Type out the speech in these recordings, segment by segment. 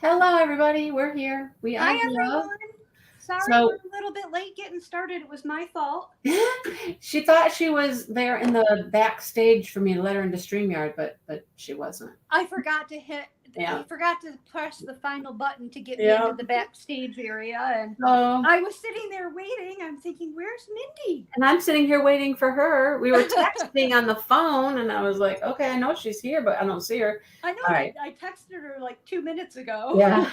Hello, everybody. We're here. We Hi, are here. everyone. Sorry we're So a little bit late getting started. It was my fault. she thought she was there in the backstage for me to let her into StreamYard, but she wasn't. I forgot to hit. Yeah. I forgot to press the final button to get me Yeah. into the backstage area, and So, I was sitting there waiting. I'm thinking, "Where's Mindy?" and I'm sitting here waiting for her. We were texting on the phone, and I was like, okay, I know she's here, but I don't see her. I know. All right. I texted her like 2 minutes ago. Yeah.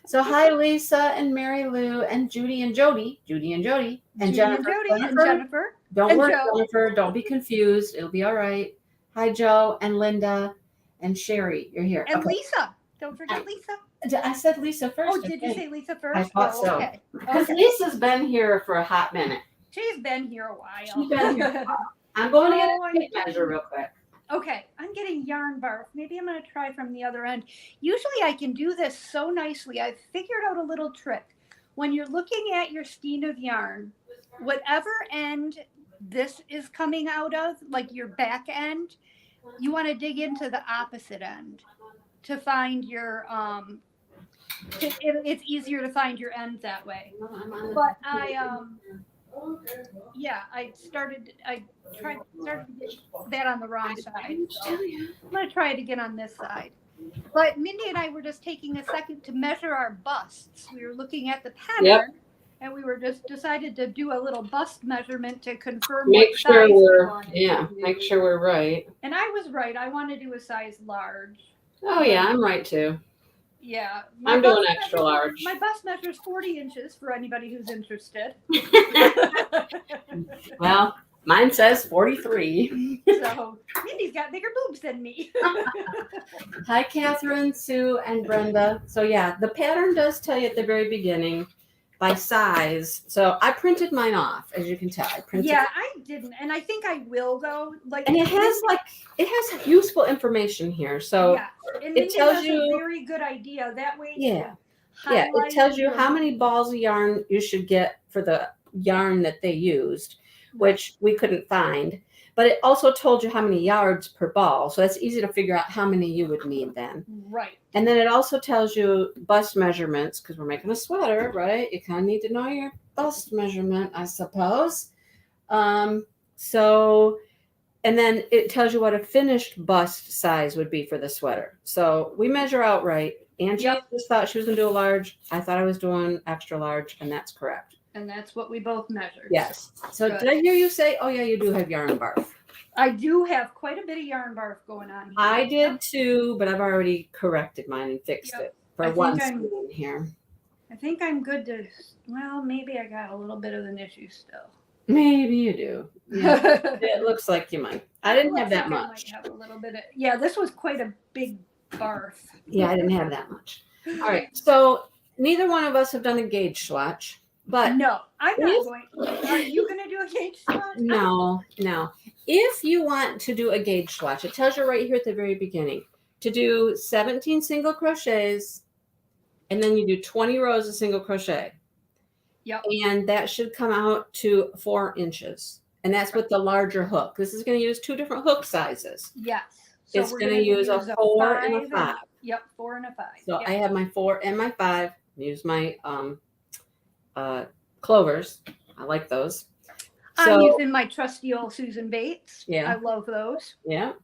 So hi, Lisa and Mary Lou and Judy and Jody, and Judy and Jennifer. Jody and Jennifer, Jennifer don't and worry, Joe Jennifer. Don't be confused. It'll be all right. Hi, Joe and Linda and Sherry. You're here. and Okay. Lisa. Don't forget Lisa. I said Lisa first. Oh, did you say Lisa I first? thought Oh, so. okay. Because Okay. Lisa's been here for a hot minute. She's been here a while. She's been here a while. I'm going to get Oh, a tape measure real quick. Okay, I'm getting yarn barf. Maybe I'm going to try from the other end. Usually I can do this so nicely. I've figured out a little trick. When you're looking at your skein of yarn, whatever end this is coming out of, like your back end, you want to dig into the opposite end to find your it's easier to find your end that way. But I started to get that on the wrong side. So I'm going to try it again on this side. But Mindy and I were just taking a second to measure our busts. We were looking at the pattern, Yep. and we were just decided to do a little bust measurement to confirm Make what sure size we we're wanted. make sure we're right. And I was right. I want to do a size large. Oh yeah, I'm right too. Yeah, I'm doing extra large. My bust measures 40 inches for anybody who's interested. Well, mine says 43. So Mindy's got bigger boobs than me. Hi, Catherine, Sue, and Brenda. So yeah, the pattern does tell you at the very beginning by size. So I printed mine off, as you can tell. I printed. Yeah, I didn't, and I think I will though. Like, and it has useful information here. So yeah, and it tells you a very good idea. That way, yeah, it tells you how many balls of yarn you should get for the yarn that they used, which we couldn't find. But it also told you how many yards per ball. So that's easy to figure out how many you would need then. Right. And then it also tells you bust measurements because we're making a sweater, right? You kind of need to know your bust measurement, I suppose. So, and then it tells you what a finished bust size would be for the sweater. So we measure out right. Angie just thought she was going to do a large. I thought I was doing extra large, and that's correct. And that's what we both measured. Yes. So did I hear you say, oh, yeah, you do have yarn barf? I do have quite a bit of yarn barf going on here. I did too, but I've already corrected mine and fixed it for one spoon here. I think I'm good to, well, maybe I got a little bit of an issue still. Maybe you do. Yeah. It looks like you might. I didn't have that much. I might have a little bit of, this was quite a big barf. Yeah, I didn't have that much. All right. So neither one of us have done a gauge swatch. But no, I'm not going. Are you going to do a gauge swatch? No. If you want to do a gauge swatch, it tells you right here at the very beginning to do 17 single crochets, and then you do 20 rows of single crochet. Yep. And that should come out to 4 inches. And that's with the larger hook. This is going to use 2 different hook sizes. Yes. So it's going to use a 4 and a 5. Yep, 4 and a 5. So I have my 4 and my 5. Use my clovers. I like those. I'm using my trusty old Susan Bates. Yeah. I love those. Yeah.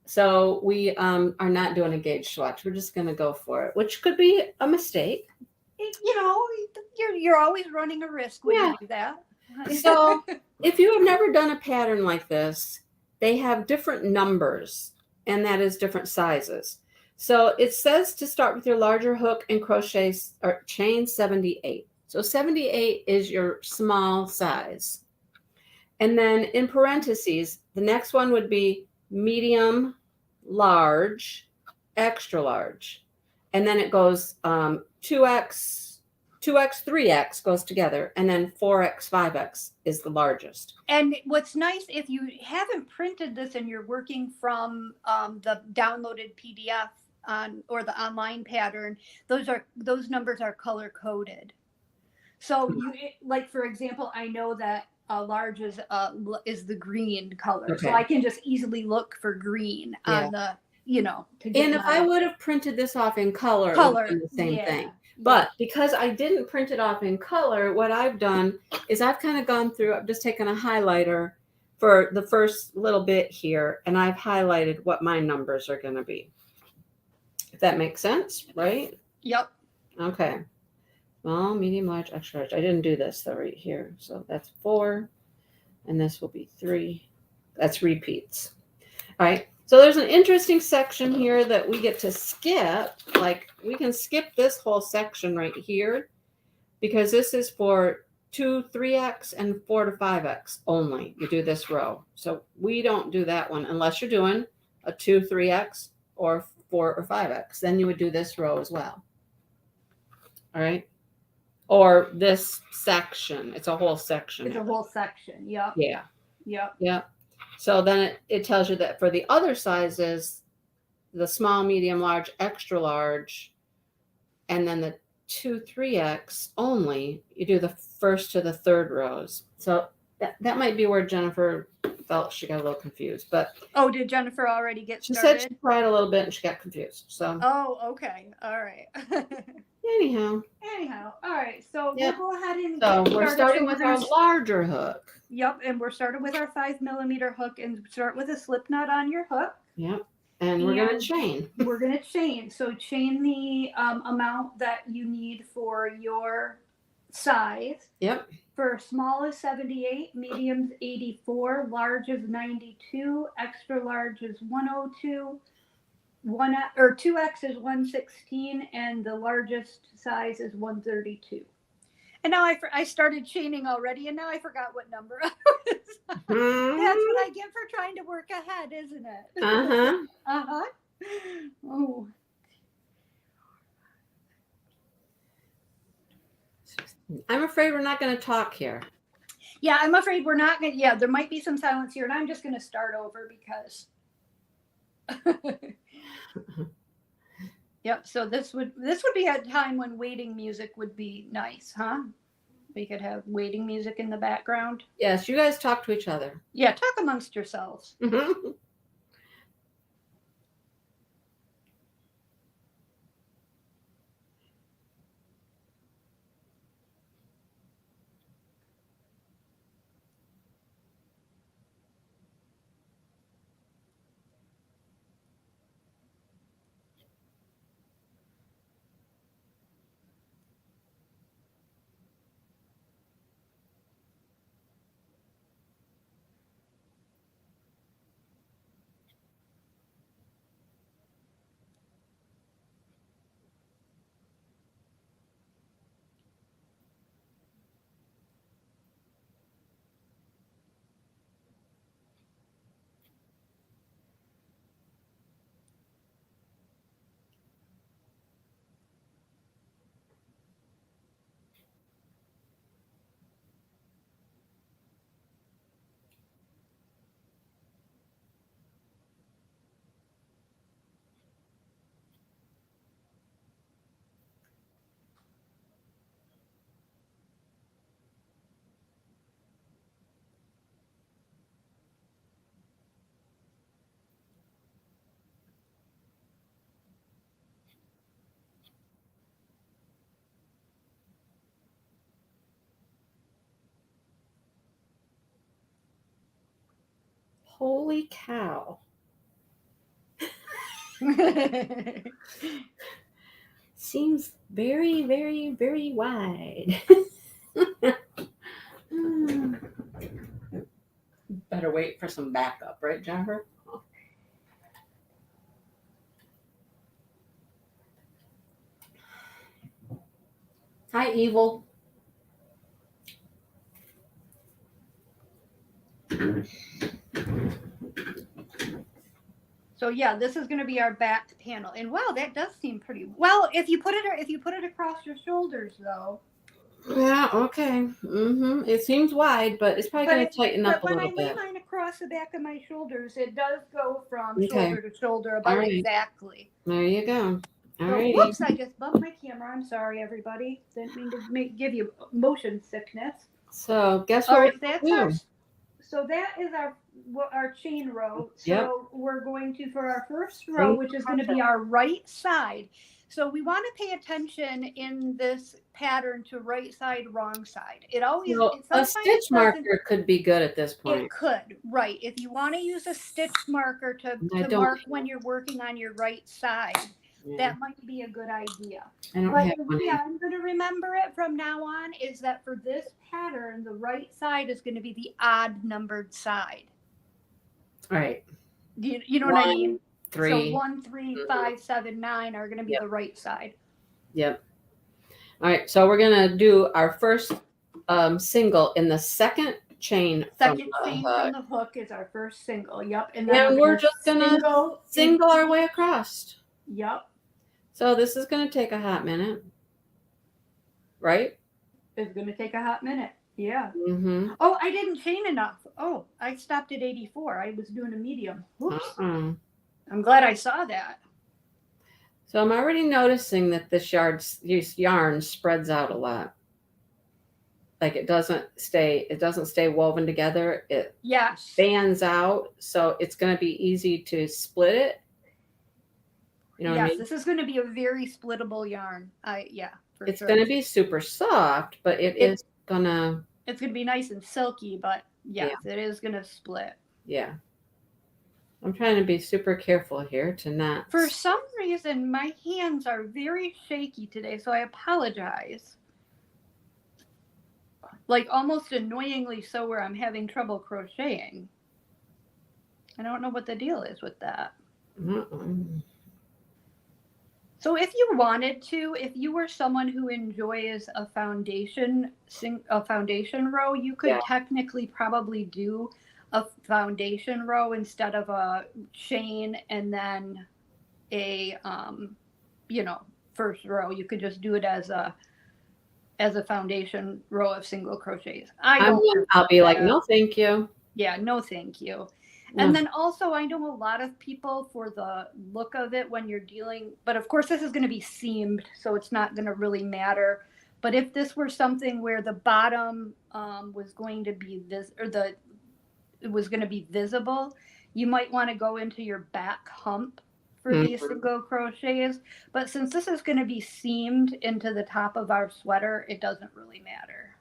So we are not doing a gauge swatch. We're just going to go for it, which could be a mistake. You know, you're always running a risk when you do that. So if you have never done a pattern like this, they have different numbers, and that is different sizes. So it says to start with your larger hook and crochet or chain 78. So 78 is your small size. And then in parentheses, the next one would be medium, large, extra large. And then it goes 2x, 3x goes together. And then 4x, 5x is the largest. And what's nice, if you haven't printed this and you're working from the downloaded PDF or the online pattern, those numbers are color coded. So like, for example, I know that large is the green color. Okay. So I can just easily look for green on the, you know, to get And if I would have printed this off in color, it would have been the same thing. But because I didn't print it off in color, what I've done is I've kind of gone through, I've just taken a highlighter for the first little bit here, and I've highlighted what my numbers are going to be. If that makes sense, right? Yep. Okay. Small, medium, large, extra large. I didn't do this though right here. So that's 4, and this will be 3. That's repeats. All right. So there's an interesting section here that we get to skip. Like we can skip this whole section right here because this is for 2 3x and 4 to 5x only. You do this row. So we don't do that one unless you're doing a 2 3x or 4 or 5x. Then you would do this row as well. All right. Or this section. It's a whole section. It's a whole section. Yep. Yeah. Yep. Yep. So then it tells you that for the other sizes, the small, medium, large, extra large, and then the 2 3x only, you do the first to the third rows. So that might be where Jennifer felt she got a little confused. But oh, did Jennifer already get she started? said she tried a little bit and she got confused. So oh, okay. All right. anyhow, all right. So yep. we'll go ahead and so get we're starting with our larger hook. Yep, and we're starting with our 5mm hook, and start with a slip knot on your hook. Yep, and we're going to chain. We're going to chain. So chain the amount that you need for your size. Yep. For small is 78, medium is 84, large is 92, extra large is 102, 2x is 116, and the largest size is 132. And now I started chaining already, and now I forgot what number I was. That's what I get for trying to work ahead, isn't it? Uh-huh. Uh-huh. Oh. I'm afraid we're not going to talk here. Yeah, I'm afraid we're not going to. Yeah, there might be some silence here, and I'm just going to start over because. Yep. So this would be a time when waiting music would be nice, huh? We could have waiting music in the background. Yes, you guys talk to each other. Yeah, talk amongst yourselves. Mm-hmm. Holy cow. Seems very, very, very wide. Better wait for some backup, right, Jennifer? Hi, Evil. So yeah, this is going to be our back panel, and wow, that does seem pretty well. If you put it across your shoulders, though. Yeah. Okay. Mm-hmm. It seems wide, but it's probably going to tighten up a little bit. But when I lay mine across the back of my shoulders, it does go from shoulder to shoulder about exactly. There you go. All right. Whoops! I just bumped my camera. I'm sorry, everybody. Didn't mean to give you motion sickness. So guess what? All right, so that is our chain row. So Yep. we're going to, for our first row, Single which is going to be our right side. So we want to pay attention in this pattern to right side, wrong side. It always, So it a sometimes stitch doesn't. marker could be good at this point. It could, right. If you want to use a stitch marker to mark when you're working on your right side, that might be a good idea. I don't But have the one. way I'm going to remember it from now on is that for this pattern, the right side is going to be the odd numbered side. Right. You know what I mean? 3. So 1, 3, 5, 7, 9 are going to be the right side. Yep. All right. So we're going to do our first single in the second chain. Second chain from the hook is our first single. Yep. And we're just going to single our way across. Yep. So this is going to take a hot minute. Right? It's going to take a hot minute. Yeah. Mm-hmm. Oh, I didn't chain enough. Oh, I stopped at 84. I was doing a medium. Oops. I'm glad I saw that. So I'm already noticing that this yarn spreads out a lot. Like it doesn't stay woven together. It fans out. So it's going to be easy to split it. You know what I mean? This is going to be a very splittable yarn. It's going to be super soft, but it's going to be nice and silky, but it is going to split. Yeah. I'm trying to be super careful here to not. For some reason, my hands are very shaky today, so I apologize. Like almost annoyingly so, where I'm having trouble crocheting. I don't know what the deal is with that. So if you wanted to, if you were someone who enjoys a foundation row, you could technically probably do a foundation row instead of a chain and then a first row. You could just do it as a foundation row of single crochets. I'll be like, no, thank you. Yeah, no, thank you. And then also, I know a lot of people, for the look of it when you're dealing, but of course this is going to be seamed, so it's not going to really matter. But if this were something where the bottom was going to be it was going to be visible, you might want to go into your back hump for these single crochets. But since this is going to be seamed into the top of our sweater, it doesn't really matter.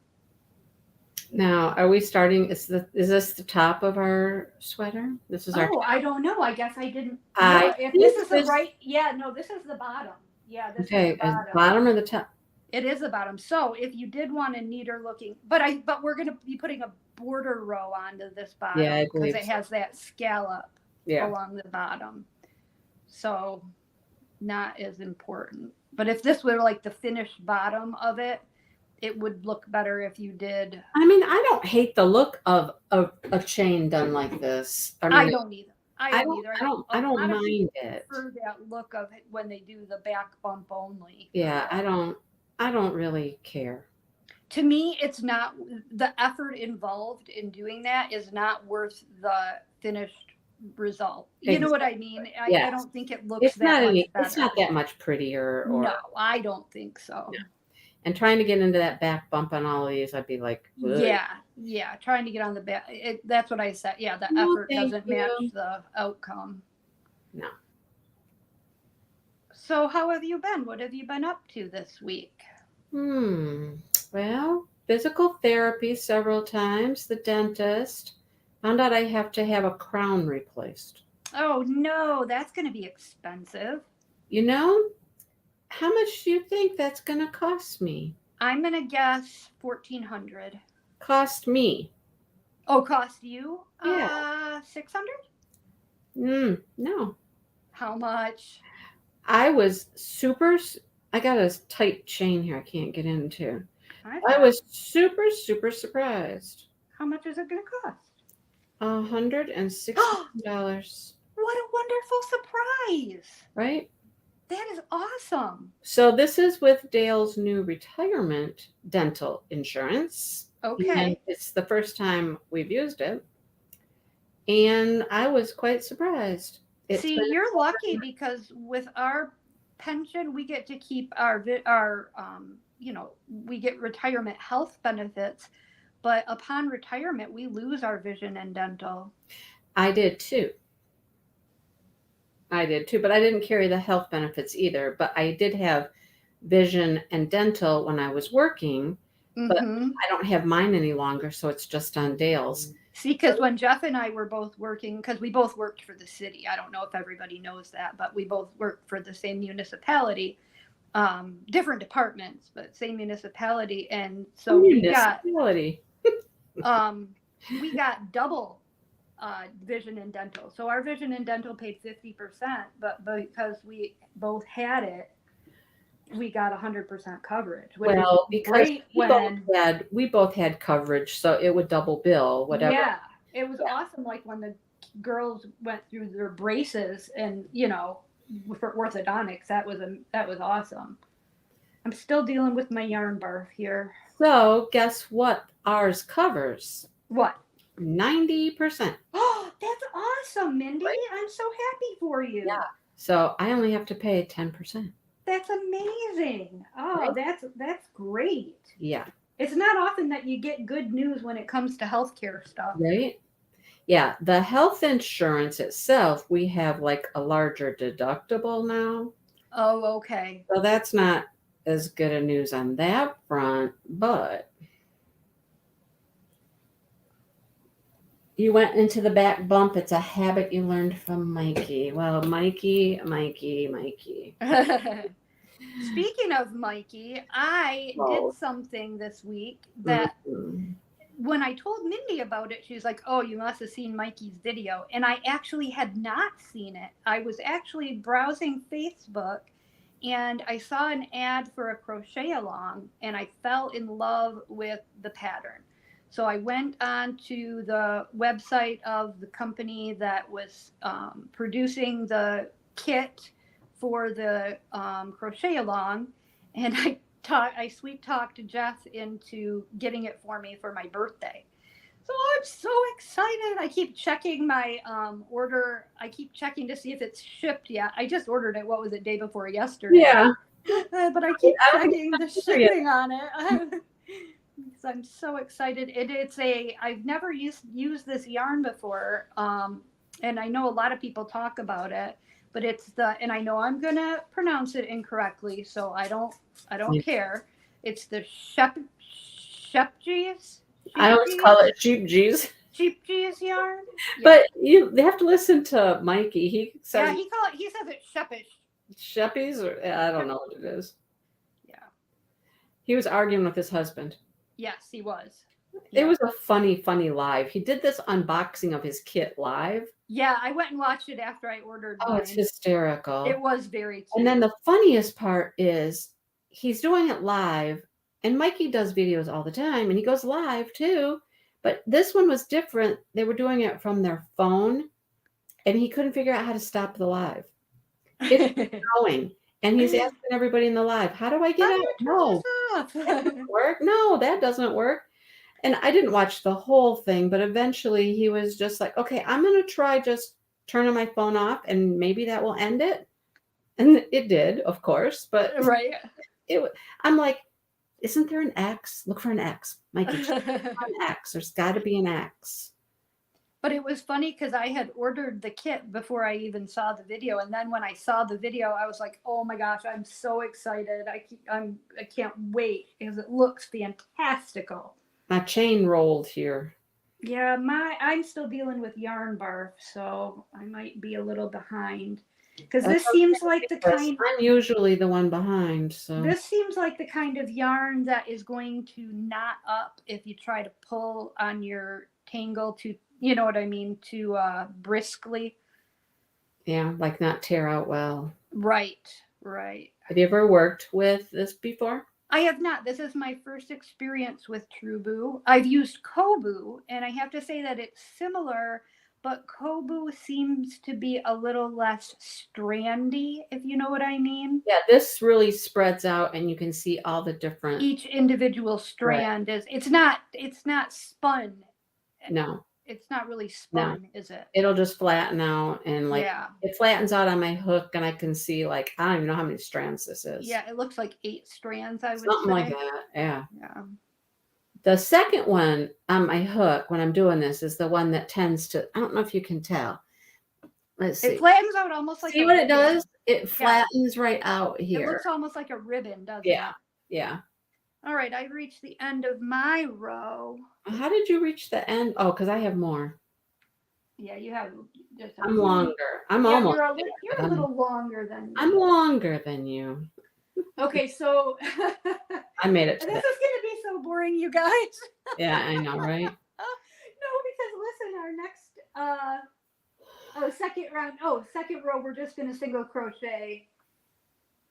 Now, are we starting? Is this the top of our sweater? This is our. Oh, I don't know. I guess I didn't. If this is the right, no, this is the bottom. Yeah, this is the bottom. Bottom or the top? It is the bottom. So if you did want a neater looking, but we're going to be putting a border row onto this bottom because it has that scallop along the bottom. So not as important. But if this were like the finished bottom of it, it would look better if you did. I mean, I don't hate the look of a chain done like this. I don't either. I don't mind it. For that look of it when they do the back bump only. Yeah, I don't really care. To me, it's not, the effort involved in doing that is not worth the finished result. You know what I mean? I don't think it looks much better. It's not that much prettier. No, I don't think so. No. And trying to get into that back bump on all of these, I'd be like, ugh. Yeah, trying to get on the back. That's what I said. Yeah, the effort doesn't match the outcome. No. So how have you been? What have you been up to this week? Well, physical therapy several times, the dentist. Found out I have to have a crown replaced. Oh, no, that's going to be expensive. You know, how much do you think that's going to cost me? I'm going to guess $1,400. Cost me. Oh, cost you? Yeah. $600? No. How much? I got a tight chain here I can't get into. I was super, super surprised. How much is it going to cost? $160. What a wonderful surprise. Right? That is awesome. So this is with Dale's new retirement dental insurance. Okay. And it's the first time we've used it. And I was quite surprised. See, you're lucky because with our pension, we get to keep our we get retirement health benefits. but upon retirement, we lose our vision and dental. I did too. But I didn't carry the health benefits either. But I did have vision and dental when I was working, but Mm-hmm. I don't have mine any longer, so it's just on Dale's. See, because when Jeff and I were both working, because we both worked for the city, I don't know if everybody knows that, but we both worked for the same municipality, different departments, but same municipality, and so Municipality. we got double vision and dental. So our vision and dental paid 50%, but because we both had it, we got 100% coverage. Which Well, is because great we both had coverage, so it would double bill, whatever. Yeah, it was awesome. Like when the girls went through their braces, and for orthodontics, that was awesome. I'm still dealing with my yarn barf here. So guess what ours covers? What? 90%. Oh, that's awesome, Mindy. Right. I'm so happy for you. Yeah. So I only have to pay 10%. That's amazing. Oh, Right. that's great. Yeah. It's not often that you get good news when it comes to healthcare stuff. Right? Yeah. The health insurance itself, we have like a larger deductible now. Oh, okay. So that's not as good a news on that front, but you went into the back bump. It's a habit you learned from Mikey. Well, Mikey. Speaking of Mikey, I did something this week that when I told Mindy about it, she was like, "Oh, you must have seen Mikey's video." And I actually had not seen it. I was actually browsing Facebook and I saw an ad for a Crochet-a-Long, and I fell in love with the pattern. So I went on to the website of the company that was producing the kit for the Crochet-a-Long, and I sweet talked Jeff into getting it for me for my birthday. So I'm so excited. I keep checking my order. I keep checking to see if it's shipped yet. I just ordered it. What was it, day before yesterday? Yeah. But I keep checking the shipping on it. So I'm so excited. I've never used this yarn before. And I know a lot of people talk about it, but and I know I'm gonna pronounce it incorrectly, so I don't care. It's the Shepgees. I always call it sheep G's. Sheep G's yarn. Yeah. But they have to listen to Mikey. He says he says it's Shepish. Sheppies, or I don't know what it is. Yeah. He was arguing with his husband. Yes, he was. It was a funny live. He did this unboxing of his kit live. Yeah, I went and watched it after I ordered mine. It's hysterical. It was very cute. And then the funniest part is he's doing it live, and Mikey does videos all the time, and he goes live too. But this one was different. They were doing it from their phone, and he couldn't figure out how to stop the live. It's going. And he's asking everybody in the live, how do I get out? No, that doesn't work. No, that doesn't work. And I didn't watch the whole thing, but eventually he was just like, okay, I'm going to try just turning my phone off, and maybe that will end it. And it did, of course. But right. I'm like, isn't there an X? Look for an X. Mikey, check for an X. There's got to be an X. But it was funny because I had ordered the kit before I even saw the video, and then when I saw the video, I was like, "Oh my gosh, I'm so excited! I can't wait because it looks fantastical." My chain rolled here. Yeah, I'm still dealing with yarn barf, so I might be a little behind. Because this seems like the kind. I'm usually the one behind, so this seems like the kind of yarn that is going to knot up if you try to pull on your tangle to. You know what I mean? To briskly. Yeah, like not tear out well. Right. Have you ever worked with this before? I have not. This is my first experience with Trubu. I've used Kobu, and I have to say that it's similar, but Kobu seems to be a little less strandy, if you know what I mean. Yeah, this really spreads out, and you can see all the different. Each individual strand is. It's not spun. No. It's not really spun, is it? It'll just flatten out, and it flattens out on my hook, and I can see I don't even know how many strands this is. Yeah, it looks like 8 strands. I would Something say. like that. Yeah. The second one on my hook when I'm doing this is the one that tends to, I don't know if you can tell. Let's It see. flattens out almost like See a what it ribbon. does? It flattens right out It here. looks almost like a ribbon, doesn't Yeah. it? Yeah. All right, I reached the end of my row. How did you reach the end? Oh, because I have more. Yeah, you have just I'm longer. I'm yeah, almost you're there, you're but a little longer than me. I'm longer than you. Okay, so I made it. this is going to be so boring, you guys. Yeah, I know, right? No, because listen, our next second round, second row, we're just going to single crochet.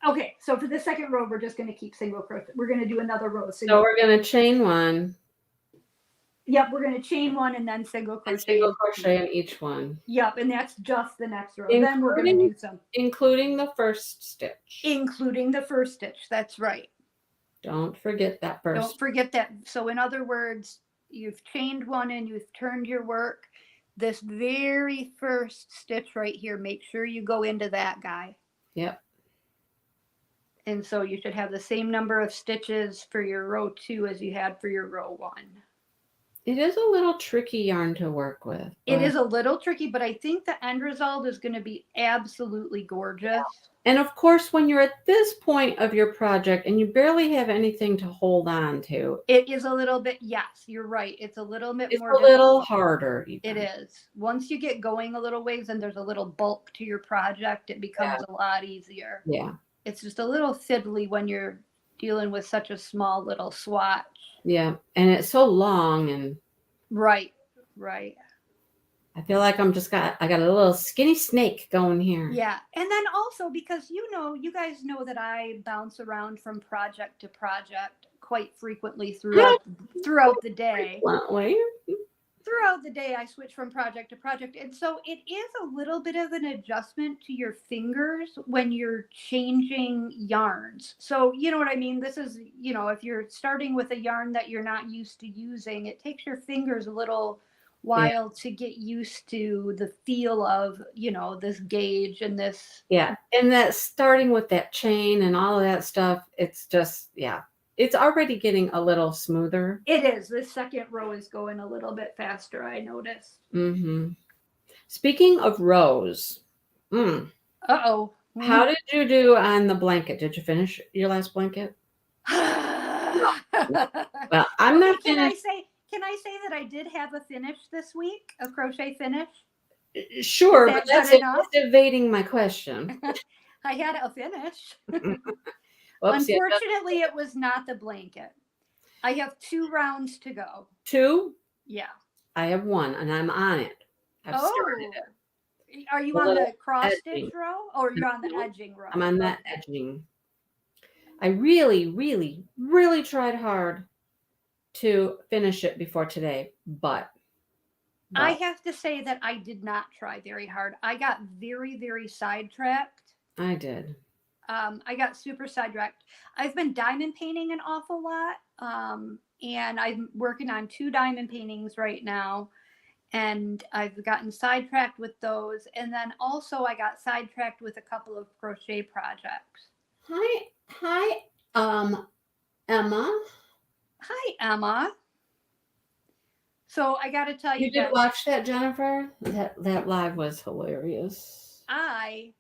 Okay, so for the second row, we're just going to keep single crochet. We're going to do another row of single. So we're going to chain one. Yep, we're going to chain one and then single And crochet. single crochet in each one. Yep, and that's just the next row. Then we're going to do some. Including the first stitch. Including the first stitch, that's right. Don't forget that first. Don't forget that. So in other words, you've chained one and you've turned your work. This very first stitch right here, make sure you go into that guy. Yep. And so you should have the same number of stitches for your row 2 as you had for your row 1. It is a little tricky yarn to work with. It is a little tricky, but I think the end result is going to be absolutely gorgeous. Yeah. And of course, when you're at this point of your project and you barely have anything to hold on to, it is a little bit, yes, you're right. It's a little bit it's more a little harder. Even. It is. Once you get going a little ways and there's a little bulk to your project, it becomes a lot easier. Yeah. It's just a little fiddly when you're dealing with such a small little swatch. Yeah. And it's so long and right. I feel like I got a little skinny snake going here. Yeah. And then also because you guys know that I bounce around from project to project quite frequently throughout the day. Throughout the day, I switch from project to project. And so it is a little bit of an adjustment to your fingers when you're changing yarns. So, you know what I mean? This is, if you're starting with a yarn that you're not used to using, it takes your fingers a little while to get used to the feel of, this gauge and this. Yeah. And that starting with that chain and all of that stuff, it's just, it's already getting a little smoother. It is. The second row is going a little bit faster, I noticed. Mm-hmm. Speaking of rows. Uh-oh. How did you do on the blanket? Did you finish your last blanket? No. Well, I'm not finished. Can I say that I did have a finish this week, a crochet finish? Sure, but that's evading my question. I had a finish. Unfortunately, it was not the blanket. I have 2 rounds to go. 2? Yeah. I have 1, and I'm on it. I've started it. Are you on the cross stitch row, or you're on the edging row? I'm on that edging. I really, really, really tried hard to finish it before today, but I have to say that I did not try very hard. I got very, very sidetracked. I did. I got super sidetracked. I've been diamond painting an awful lot, and I'm working on 2 diamond paintings right now, and I've gotten sidetracked with those. And then also I got sidetracked with a couple of crochet projects. Hi, Emma. Hi, Emma. So I got to tell you, you did watch that, Jennifer? That live was hilarious. I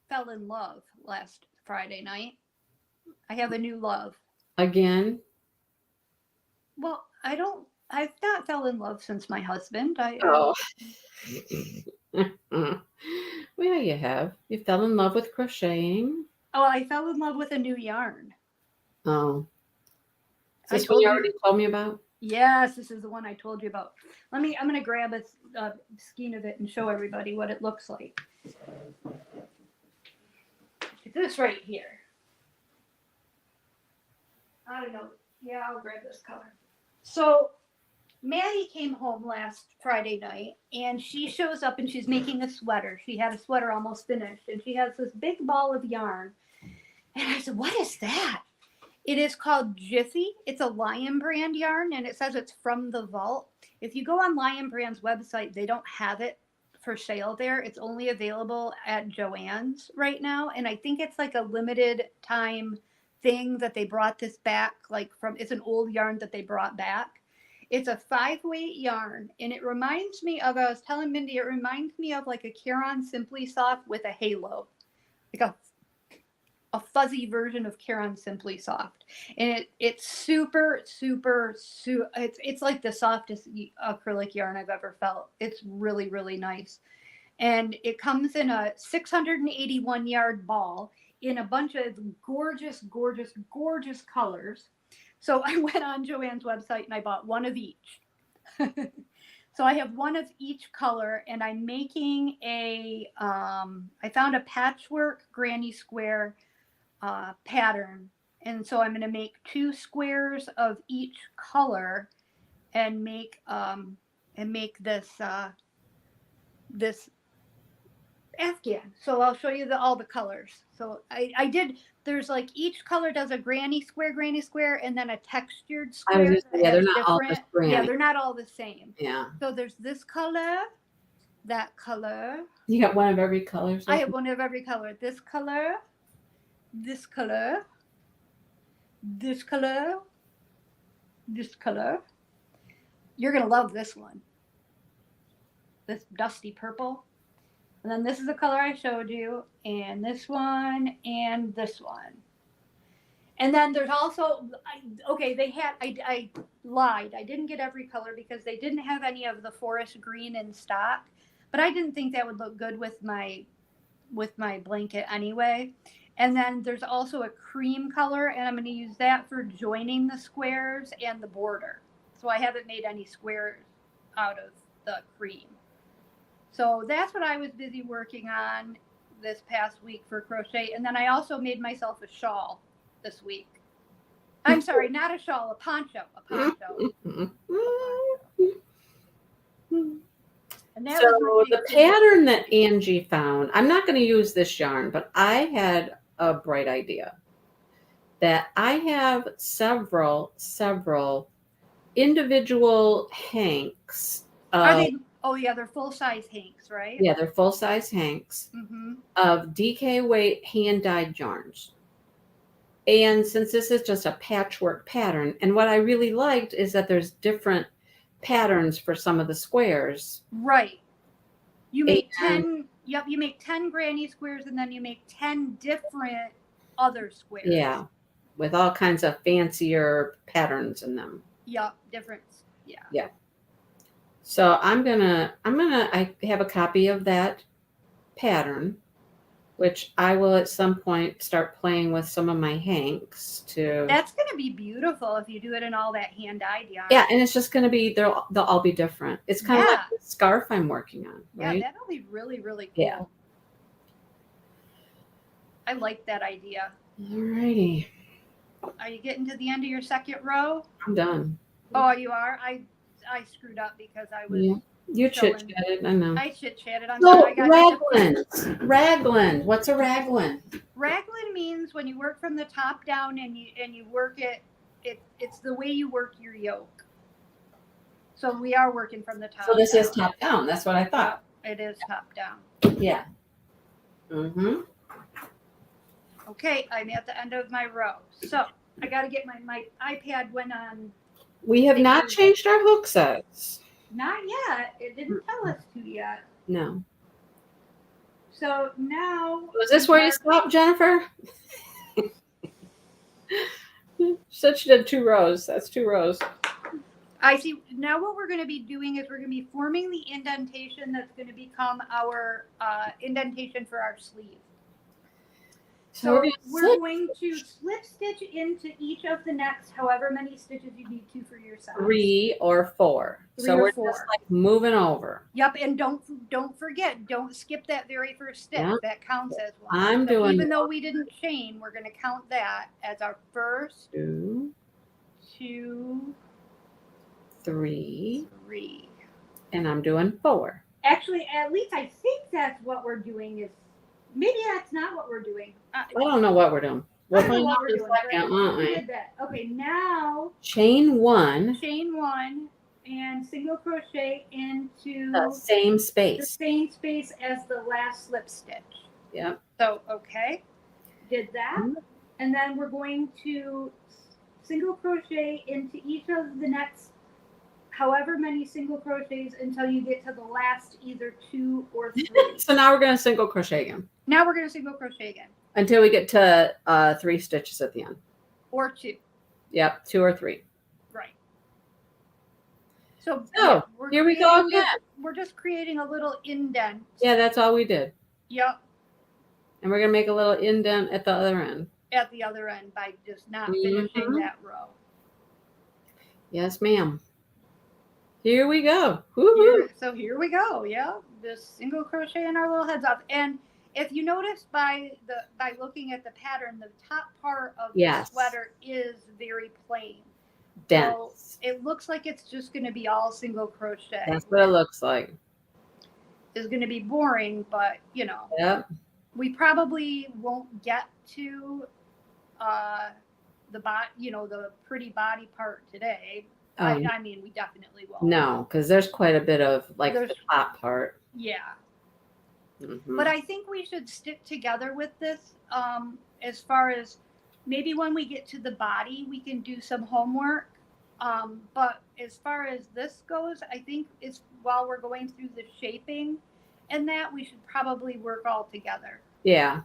fell in love last Friday night. I have a new love. Again? Well, I've not fell in love since my husband. Well, you have. You fell in love with crocheting. Oh, I fell in love with a new yarn. Oh. Is this what you already told me about? Yes, this is the one I told you about. I'm going to grab a skein of it and show everybody what it looks like. It's this right here. I don't know. Yeah, I'll grab this color. So Maddie came home last Friday night, and she shows up and she's making a sweater. She had a sweater almost finished, and she has this big ball of yarn. And I said, "What is that?" It is called Jiffy. It's a Lion Brand yarn, and it says it's from the vault. If you go on Lion Brand's website, they don't have it for sale there. It's only available at Joann's right now, and I think it's like a limited time thing that they brought this back, like from, it's an old yarn that they brought back. It's a 5-weight yarn, and it reminds me of, I was telling Mindy, it reminds me of like a Caron Simply Soft with a halo, like a fuzzy version of Caron Simply Soft. And it's super, it's like the softest acrylic yarn I've ever felt. It's really, really nice. And it comes in a 681 yard ball in a bunch of gorgeous, gorgeous, gorgeous colors. So I went on Joanne's website and I bought one of each. So I have one of each color, and I'm making I found a patchwork granny square pattern. And so I'm going to make 2 squares of each color and make this Afghan. So I'll show you all the colors. So I did, there's like each color does a granny square, and then a textured square. They're not all just granny. Yeah, they're not all the same. Yeah. So there's this color, that color. You got one of every color? I have one of every color. This color, this color, this color, this color. You're going to love this one. This dusty purple. And then this is the color I showed you, and this one, and this one. And then there's also, I lied. I didn't get every color because they didn't have any of the forest green in stock, but I didn't think that would look good with my blanket anyway. And then there's also a cream color, and I'm going to use that for joining the squares and the border. So I haven't made any squares out of the cream. So that's what I was busy working on this past week for crochet. And then I also made myself a shawl this week. I'm sorry, not a shawl, a poncho. And that so the pattern that Angie found, I'm not going to use this yarn, but I had a bright idea that I have several individual hanks. Are they? Oh yeah, they're full-size hanks, right? Yeah, they're full-size hanks of DK weight hand-dyed yarns. And since this is just a patchwork pattern, and what I really liked is that there's different patterns for some of the squares. Right. You make 10, you make 10 granny squares, and then you make 10 different other squares. Yeah, with all kinds of fancier patterns in them. Yep, different. Yeah. Yeah. So I have a copy of that pattern, which I will at some point start playing with some of my hanks too. That's going to be beautiful if you do it in all that hand-dyed yarn. Yeah, and it's just going to be, they'll all be different. It's kind of like the scarf I'm working on, right? Yeah, that'll be really, really cool. Yeah. I like that idea. All righty. Are you getting to the end of your second row? I'm done. Oh, you are? I screwed up because I was. Yeah. You chit-chatted, I know. I chit-chatted. So, raglan. What's a raglan? Raglan means when you work from the top down and you work it's the way you work your yoke. So we are working from the top down. So this is top down. That's what I thought. It is top down. Yeah. Mm-hmm. Okay, I'm at the end of my row. So I got to get my iPad went on. We have not changed our hook sets. Not yet. It didn't tell us to yet. No. So now. Was this where you stopped, Jennifer? She said she did 2 rows. That's 2 rows. I see. Now what we're going to be doing is we're going to be forming the indentation that's going to become our indentation for our sleeve. So we're going to slip stitch into each of the next however many stitches you need to for your size. 3 or 4. So we're just like moving over. Yep, and don't forget, don't skip that very first stitch. Yep. That counts as one. Even though we didn't chain, we're going to count that as our first 2, 3, and I'm doing 4. Actually, at least I think that's what we're doing. Is maybe that's not what we're doing. I don't know what we're doing. We'll find out in a second, won't we? Okay, now chain 1. Chain 1 and single crochet into the same space. The same space as the last slip stitch. Yep. So okay, did that, And then we're going to single crochet into each of the next however many single crochets until you get to the last either 2 or 3. So now we're going to single crochet again. Now we're going to single crochet again. Until we get to 3 stitches at the end. Or 2. Yep, 2 or 3. Right. So yeah, here we go again. We're just creating a little indent. Yeah, that's all we did. Yep. And we're going to make a little indent at the other end. At the other end by just not finishing that row. Yes, ma'am. Here we go. Woo-hoo. So here we go. Yeah, just single crochet in our little heads up. And if you notice by looking at the pattern, the top part of the sweater is very plain. Dense. So it looks like it's just going to be all single crochet. That's what it looks like. It's going to be boring, but Yep. We probably won't get to the pretty body part today. I mean, we definitely won't. No, because there's quite a bit of the top part. Yeah. Mm-hmm. But I think we should stick together with this as far as maybe when we get to the body, we can do some homework. But as far as this goes, I think it's while we're going through the shaping and that we should probably work all together. Yeah.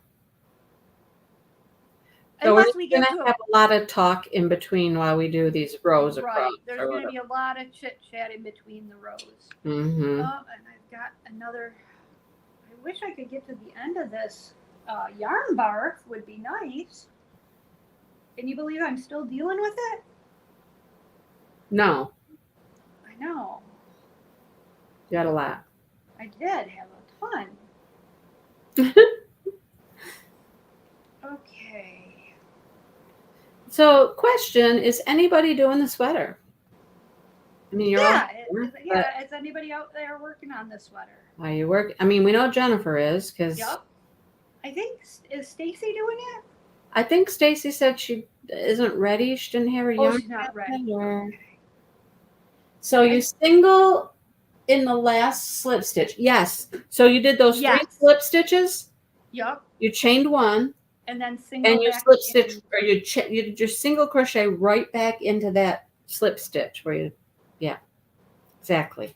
So unless we get to have a lot of talk in between while we do these rows across. Right. There's going to be a lot of chit chat in between the rows. Mm-hmm. Oh, and I've got another. I wish I could get to the end of this. Yarn bark would be nice. Can you believe I'm still dealing with it? No. I know. You got a lot. I did have a ton. Okay. So, question, is anybody doing the sweater? I mean, you're yeah. Is anybody out there working on this sweater? Are you working? I mean, we know Jennifer is because. Yep. I think is Stacy doing it? I think Stacy said she isn't ready. She didn't have her yarn. She's not ready. Okay. So you single in the last slip stitch. Yes. So you did those 3 slip stitches. Yep. You chained 1. And then single. And you slip stitch, or you did your single crochet right back into that slip stitch where you, yeah, exactly.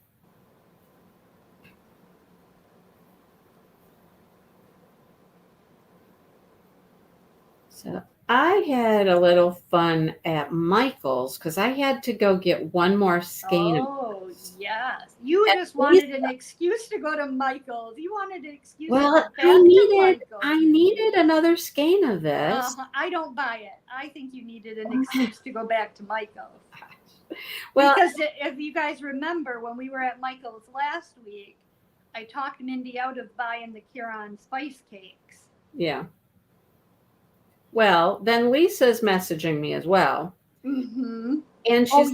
So I had a little fun at Michael's because I had to go get one more skein. Oh, yes. You just wanted an excuse to go to Michael's. You wanted an excuse to go back to Michael's. I needed another skein of this. I don't buy it. I think you needed an excuse to go back to Michael's. Well, because if you guys remember when we were at Michael's last week, I talked Mindy out of buying the Huron spice cakes. Yeah. Well, then Lisa's messaging me as well. Mm-hmm. And she's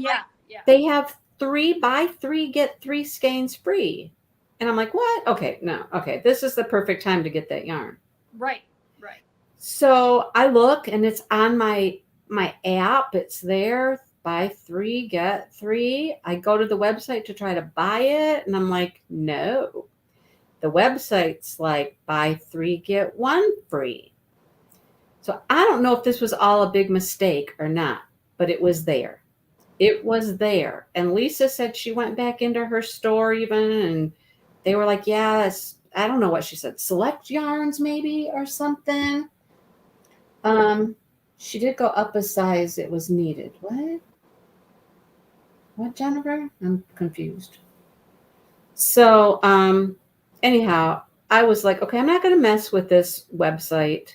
they have 3 buy 3 get 3 skeins free. And I'm like, what? Okay, no. Okay, this is the perfect time to get that yarn. Right. So I look and it's on my app. It's there. Buy 3 get 3. I go to the website to try to buy it. And I'm like, no. The website's like buy 3 get 1 free. So I don't know if this was all a big mistake or not, but it was there. It was there. And Lisa said she went back into her store even, and they were like, yes, I don't know what she said. Select yarns maybe or something. She did go up a size. It was needed. What, Jennifer? I'm confused. So anyhow, I was like, okay, I'm not going to mess with this website.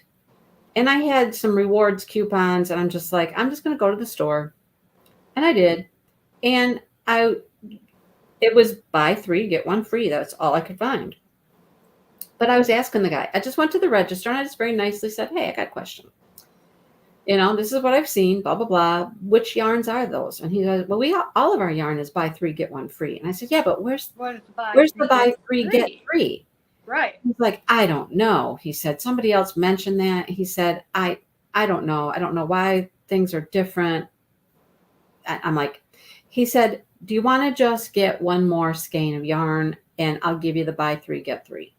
And I had some rewards coupons, and I'm just like, I'm just going to go to the store. And I did. And it was buy 3, get 1 free. That's all I could find. But I was asking the guy. I just went to the register, and I just very nicely said, hey, I got a question. This is what I've seen, blah, blah, blah. Which yarns are those? And he said, well, all of our yarn is buy 3, get 1 free. And I said, yeah, but where's the buy 3, get 3? Right. He's like, I don't know. He said, somebody else mentioned that. He said, I don't know. I don't know why things are different. I'm like, he said, do you want to just get 1 more skein of yarn and I'll give you the buy 3, get 3?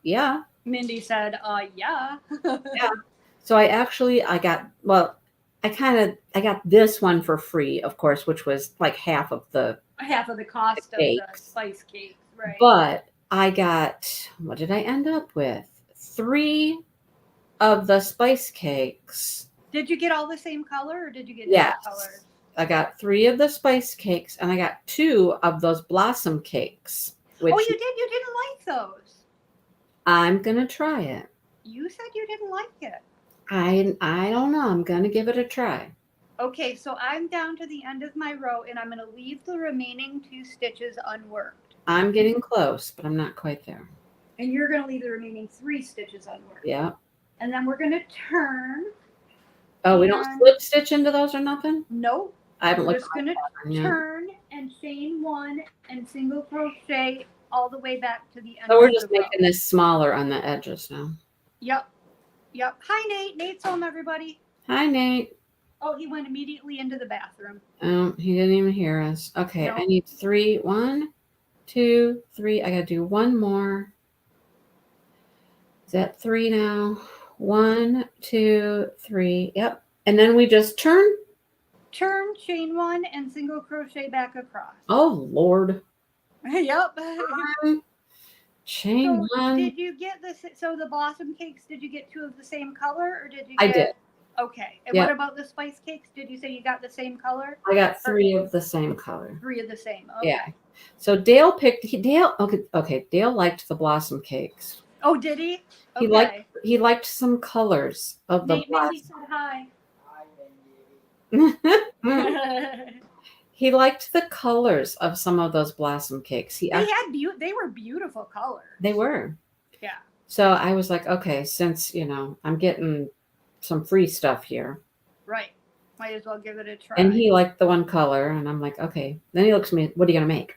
Yeah. Mindy said, yeah. Yeah. So I got, well, I got this one for free, of course, which was like half of the cost of the cakes. spice cakes, right? But I got, what did I end up with? 3 of the spice cakes. Did you get all the same color or did you get Yes. different colors? I got 3 of the spice cakes and I got 2 of those blossom cakes. Which Oh, you did? You didn't like those? I'm gonna try it. You said you didn't like it. I don't know. I'm gonna give it a try. Okay, so I'm down to the end of my row and I'm going to leave the remaining 2 stitches unworked. I'm getting close, but I'm not quite there. And you're going to leave the remaining 3 stitches unworked. Yeah. And then we're going to turn. Oh, we don't slip stitch into those or nothing? Nope. I haven't We're looked just going to turn and chain 1 and single crochet all the way back to the end. So we're just making this smaller on the edges now. Yep. Yep. Hi, Nate. Nate's home, everybody. Hi, Nate. Oh, he went immediately into the bathroom. He didn't even hear us. Okay, Nope. I need 3. 1, 2, 3. I gotta do one more. Is that 3 now? 1, 2, 3. Yep. And then we just turn. Turn, chain 1, and single crochet back across. Oh, Lord. Yep. Chain So 1. did you get this? So the blossom cakes, did you get 2 of the same color, or did you? I did. Okay. And Yep. what about the spice cakes? Did you say you got the same color? I got 3 of the same color. 3 of the same. Okay. Yeah. So Dale picked. Okay. Dale liked the blossom cakes. Oh, did he? Okay. He liked some colors of the Nate blossom. said hi. He liked the colors of some of those blossom cakes. They were beautiful colors. They were. Yeah. So I was like, okay, since I'm getting some free stuff here. Right. Might as well give it a try. And he liked the one color, and I'm like, okay. Then he looks at me, what are you gonna make?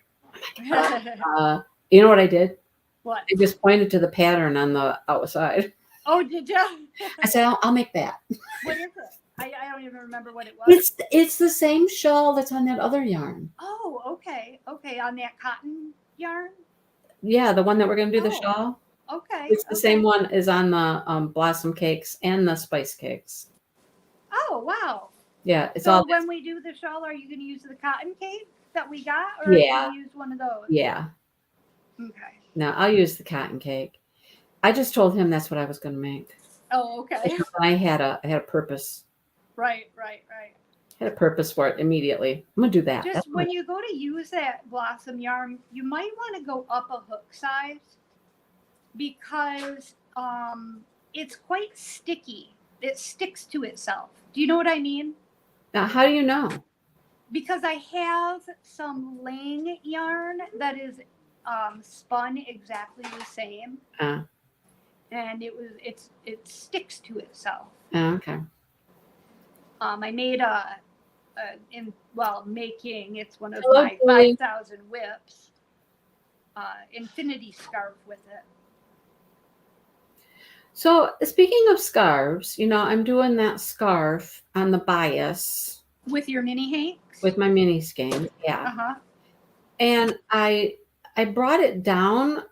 You know what I did? What? I just pointed to the pattern on the outside. Oh, did you? I said, I'll make that. What is it? I don't even remember what it was. It's the same shawl that's on that other yarn. Oh, okay. Okay, on that cotton yarn? Yeah, the one that we're going to do the shawl. Okay. It's the same one as on the blossom cakes and the spice cakes. Oh, wow. Yeah, it's so all. When we do the shawl, are you going to use the cotton cake that we got, or are you going to use one of those? Yeah. Okay. No, I'll use the cotton cake. I just told him that's what I was going to make. Oh, okay. I had a purpose. Right. I had a purpose for it immediately. I'm gonna do that. Just when you go to use that blossom yarn, you might want to go up a hook size because it's quite sticky. It sticks to itself. Do you know what I mean? Now, how do you know? Because I have some Lang yarn that is spun exactly the same, and it sticks to itself. Okay. I made making, it's one of my 5,000 whips, infinity scarf with it. So speaking of scarves, I'm doing that scarf on the bias. With your mini hanks? With my mini skein, yeah. Uh-huh. And I brought it down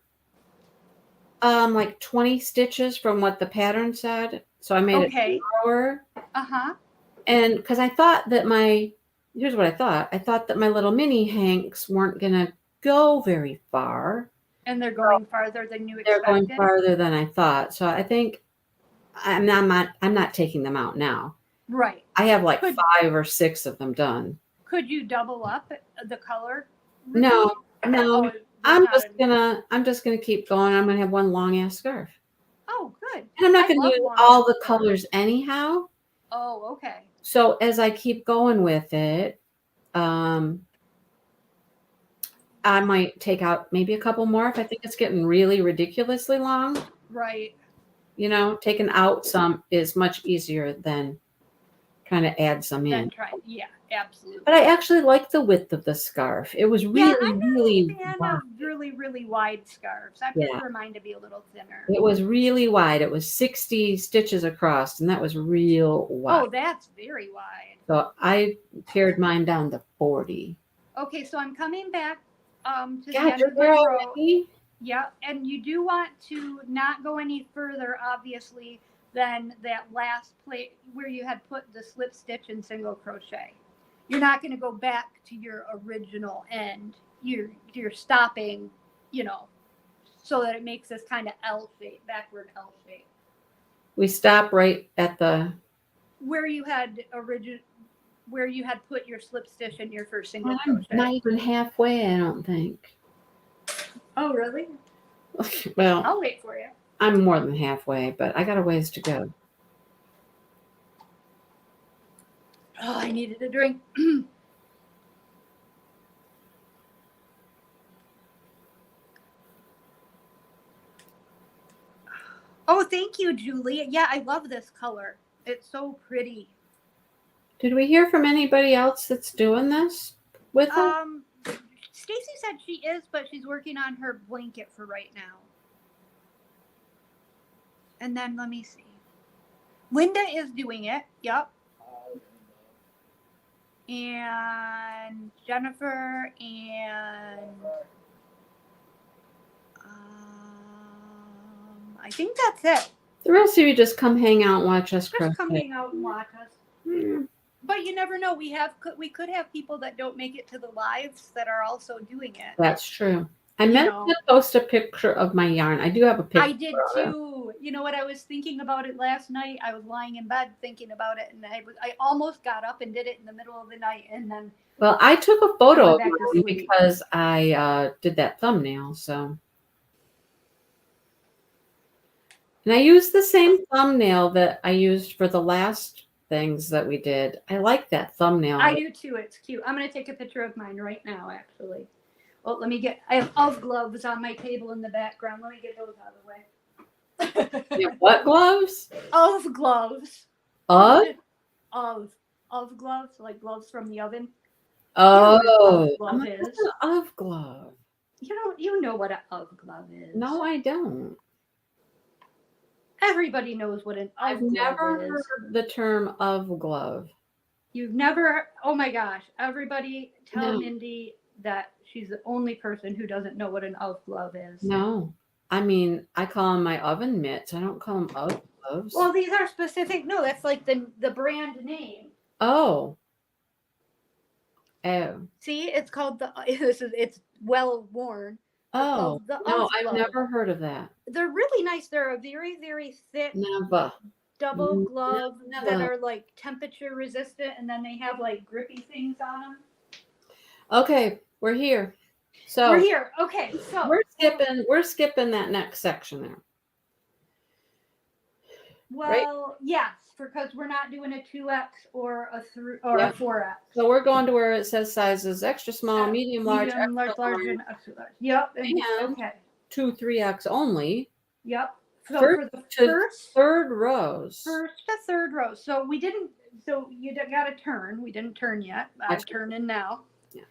like 20 stitches from what the pattern said. So I made it lower. Uh-huh. And because I thought that here's what I thought. I thought that my little mini hanks weren't going to go very far. And they're going farther than you expected? They're going farther than I thought. So I think I'm not taking them out now. Right. I have like 5 or 6 of them done. Could you double up the color? No. I'm just gonna keep going. I'm gonna have one long ass scarf. Oh, good. And I'm not gonna use all the colors anyhow. Oh, okay. So as I keep going with it, I might take out maybe a couple more if I think it's getting really ridiculously long. Right. Taking out some is much easier than trying to add some in. Yeah, absolutely. But I actually like the width of the scarf. It was really, I'm not really a fan of really, really wide scarves. I prefer mine to be a little thinner. It was really wide. It was 60 stitches across, and that was real wide. Oh, that's very wide. So I pared mine down to 40. Okay, so I'm coming back to the end of the row. Yeah, and you do want to not go any further, obviously, than that last place where you had put the slip stitch and single crochet. You're not going to go back to your original end. You're stopping, so that it makes this kind of L shape, backward L shape. We stop right at the Where you had put your slip stitch and your first single I'm crochet. not even halfway, I don't think. Oh, really? Well, I'll wait for you. I'm more than halfway, but I got a ways to go. Oh, I needed a drink. Oh, thank you, Julie. Yeah, I love this color. It's so pretty. Did we hear from anybody else that's doing this with them? Stacy said she is, but she's working on her blanket for right now. And then let me see. Linda is doing it. Yep. And Jennifer and I think that's it. The rest of you just come hang out and watch us crochet. Just come hang out and watch us. But you never know. We could have people that don't make it to the lives that are also doing it. That's true. I meant to post a picture of my yarn. I do have a picture. I did too. You know what? I was thinking about it last night. I was lying in bed thinking about it, and I almost got up and did it in the middle of the night, and then. Well, I took a photo of mine because I did that thumbnail. So, and I used the same thumbnail that I used for the last things that we did. I like that thumbnail. I do too. It's cute. I'm going to take a picture of mine right now, actually. Well, I have UGG gloves on my table in the background. Let me get those out of the way. You have what gloves? UGG gloves. UGG gloves, like gloves from the oven. Oh, glove an is. UGG glove. You know what an UGG glove is. No, I don't. Everybody knows what an UGG glove is. I've never heard the term UGG glove. You've never? Oh my gosh! Everybody tell Mindy that she's the only person who doesn't know what an UGG glove is. No, I mean I call them my oven mitts. I don't call them UGG gloves. Well, these are specific. No, that's like the brand name. Oh. See, it's called it's well worn. Oh, no, I've never heard of that. They're really nice. They're a very, very thick double glove that are like temperature resistant, and then they have like grippy things on them. Okay, we're here. So we're here. Okay, so we're skipping that next section there. Well, right? Yes, because we're not doing a 2X or a 4X. So we're going to where it says sizes extra small, medium, large, and extra large. Yep. And 2, 3X only. Yep. So for the third rows. First to third rows. So we didn't. So you got to turn. We didn't turn yet. I'm turning now. Yeah.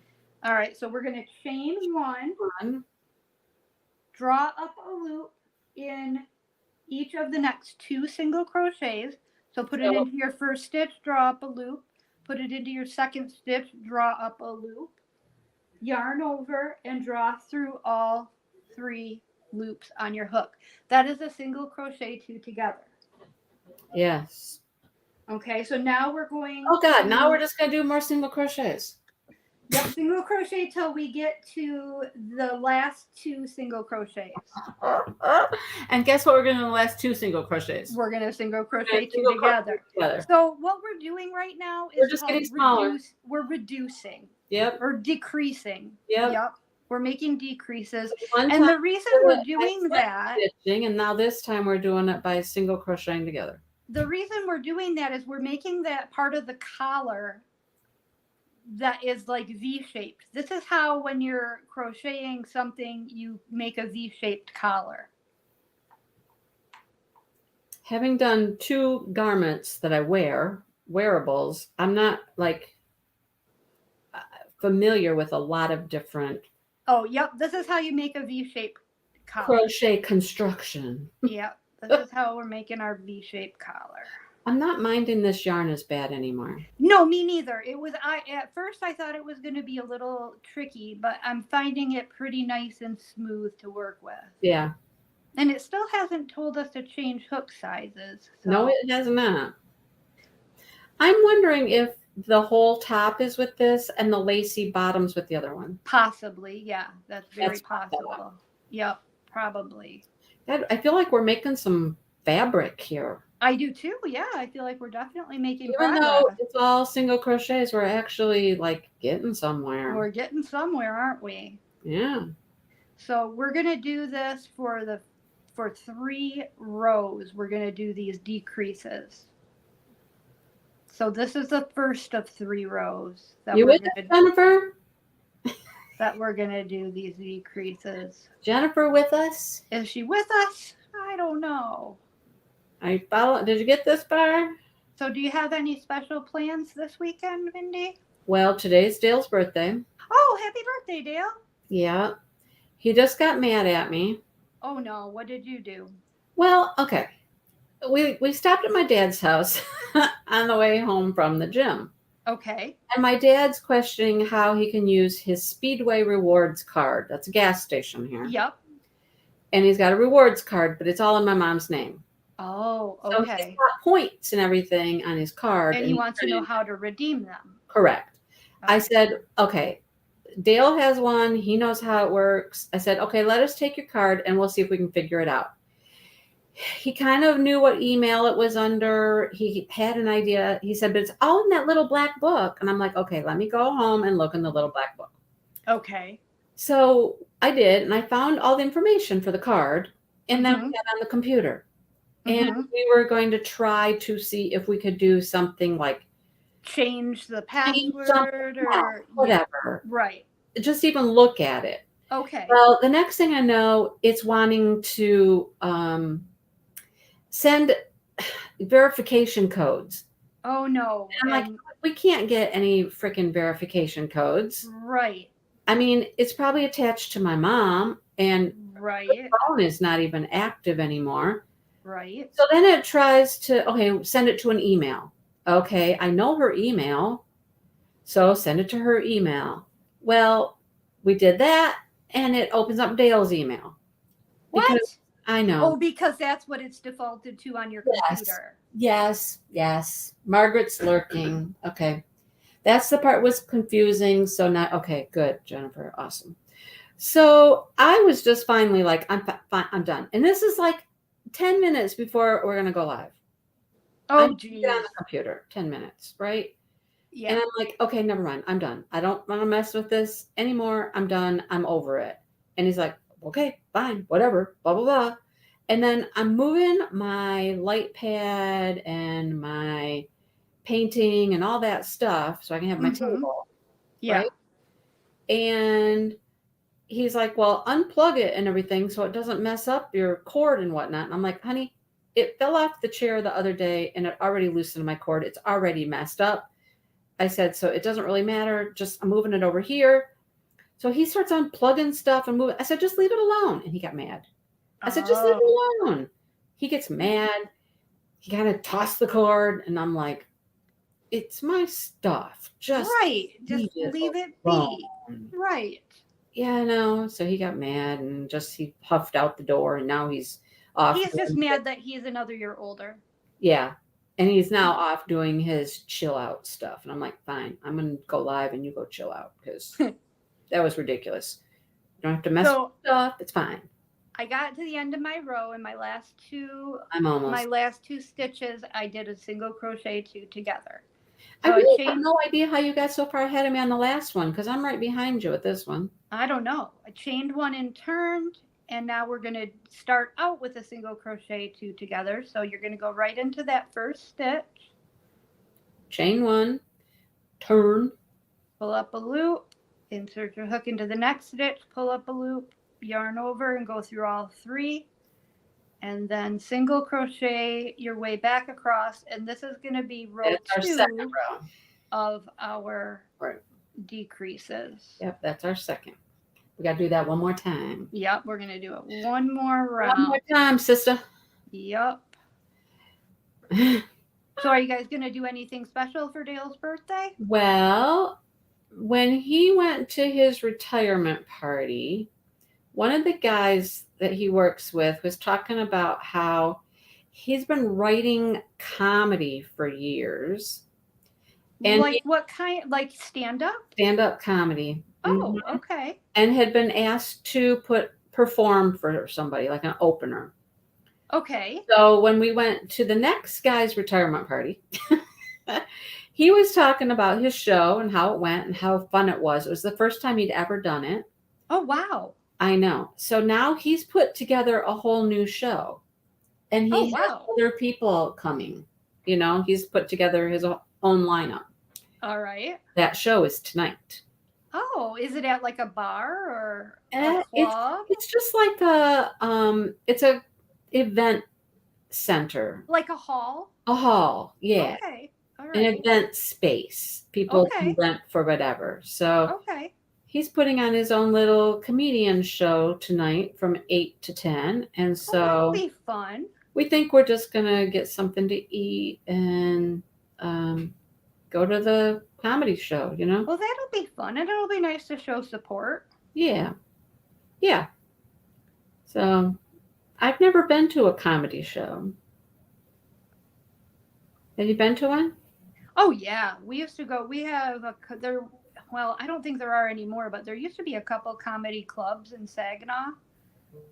All right. So we're going to chain one. Draw up a loop in each of the next 2 single crochets. So put it into your first stitch, draw up a loop, put it into your second stitch, draw up a loop, yarn over, and draw through all 3 loops on your hook. That is a single crochet 2 together. Yes. Okay, so now we're going now we're just going to do more single crochets. Yep, single crochet till we get to the last 2 single crochets. And guess what we're going to do in the last 2 single crochets? We're going to single crochet 2 together. So what we're doing right now is we're just getting smaller. We're reducing. Yep. Or decreasing. Yep. We're making decreases. And the reason we're doing that. Stitching, and now this time we're doing it by single crocheting together. The reason we're doing that is we're making that part of the collar that is like V-shaped. This is how when you're crocheting something, you make a V-shaped collar. Having done 2 garments that I wearables, I'm not like familiar with a lot of different. Oh, yep. This is how you make a V-shaped collar. Crochet construction. Yep. This is how we're making our V-shaped collar. I'm not minding this yarn as bad anymore. No, me neither. At first I thought it was going to be a little tricky, but I'm finding it pretty nice and smooth to work with. Yeah. And it still hasn't told us to change hook sizes. So. No, it has not. I'm wondering if the whole top is with this and the lacy bottoms with the other one. Possibly, yeah. That's very That's possible. Yep, probably. I feel like we're making some fabric here. I do too. Yeah, I feel like we're definitely making Even progress. though it's all single crochets, we're actually like getting somewhere. We're getting somewhere, aren't we? Yeah. So we're gonna do this for 3 rows. We're gonna do these decreases. So this is the first of 3 rows that You we're with us, gonna Jennifer? do these decreases. Jennifer with us? Is she with us? I don't know. I follow. Did you get this far? So do you have any special plans this weekend, Mindy? Well, today's Dale's birthday. Oh, happy birthday, Dale. Yeah. He just got mad at me. Oh no, what did you do? Well, okay. We stopped at my dad's house on the way home from the gym. Okay. And my dad's questioning how he can use his Speedway rewards card. That's a gas station here. Yep. And he's got a rewards card, but it's all in my mom's name. Oh, So he's okay. got points and everything on his card. And he wants to know how to redeem them. Correct. Okay. I said, okay, Dale has one. He knows how it works. I said, okay, let us take your card and we'll see if we can figure it out. He kind of knew what email it was under. He had an idea. He said, but it's all in that little black book. And I'm like, okay, let me go home and look in the little black book. Okay. So I did, and I found all the information for the card, and then Mhm. we got on the computer. Mhm. And we were going to try to see if we could do something like Change the change something password out, or whatever. right. Just even look at it. Okay. Well, the next thing I know, it's wanting to send verification codes. Oh no. And I'm like, we can't get any freaking verification codes. Right. I mean, it's probably attached to my mom, and Right. the phone is not even active anymore. Right. So then it tries to, okay, send it to an email. Okay, I know her email, so send it to her email. Well, we did that, and it opens up Dale's email. What? Because I know. Oh, because that's what it's defaulted to on your computer. Yes. Margaret's lurking. Okay. That's the part was confusing. So now, okay, good, Jennifer. Awesome. So I was just finally like, I'm fine. I'm done. And this is like 10 minutes before we're going to go live. Oh, I'm geez. get on the computer, 10 minutes, right? Yeah. And I'm like, okay, never mind. I'm done. I don't want to mess with this anymore. I'm done. I'm over it. And he's like, okay, fine, whatever, blah, blah, blah. And then I'm moving my light pad and my painting and all that stuff so I can have my table. Yeah. Right? And he's like, well, unplug it and everything so it doesn't mess up your cord and whatnot. And I'm like, honey, it fell off the chair the other day and it already loosened my cord. It's already messed up. I said, so it doesn't really matter. Just I'm moving it over here. So he starts unplugging stuff and moving. I said, just leave it alone. And he got mad. I said, just leave it alone. He gets mad. He kind of tossed the cord. And I'm like, it's my stuff. Just Just leave it alone. be. Right. Yeah, no. So he got mad and he puffed out the door. And now he's off. He's just mad that he's another year older. Yeah. And he's now off doing his chill out stuff. And I'm like, fine, I'm going to go live and you go chill out because that was ridiculous. You don't have to mess with stuff. It's fine. I got to the end of my row and my last two stitches, I did a single crochet 2 together. So I really have no idea how you got so far ahead of me on the last one because I'm right behind you with this one. I don't know. I chained 1 and turned. And now we're going to start out with a single crochet 2 together. So you're going to go right into that first stitch. Chain 1, turn. Pull up a loop, insert your hook into the next stitch, pull up a loop, yarn over and go through all 3. And then single crochet your way back across. And this is going to be row 2 of our decreases. Yep, that's our second. We got to do that one more time. Yep, we're going to do it one more round. One more time, sister. Yep. So are you guys going to do anything special for Dale's birthday? Well, when he went to his retirement party, one of the guys that he works with was talking about how he's been writing comedy for years. And Like what kind? Like stand up? stand-up comedy. Oh, okay. And had been asked to perform for somebody, like an opener. Okay. So when we went to the next guy's retirement party, he was talking about his show and how it went and how fun it was. It was the first time he'd ever done it. Oh, wow. I know. So now he's put together a whole new show. And he has other people coming. You know, he's put together his own lineup. All right. That show is tonight. Oh, is it at like a bar or a club? It's just like it's a event center. Like a hall? A hall, yeah. Okay. All right. An event space. People can rent for whatever. So he's putting on his own little comedian show tonight from 8 to 10. And so that'll be fun. We think we're just gonna get something to eat and go to the comedy show, you know? Well, that'll be fun, and it'll be nice to show support. Yeah. Yeah. So I've never been to a comedy show. Have you been to one? Oh, yeah. We used to go. We have well, I don't think there are anymore, but there used to be a couple comedy clubs in Saginaw,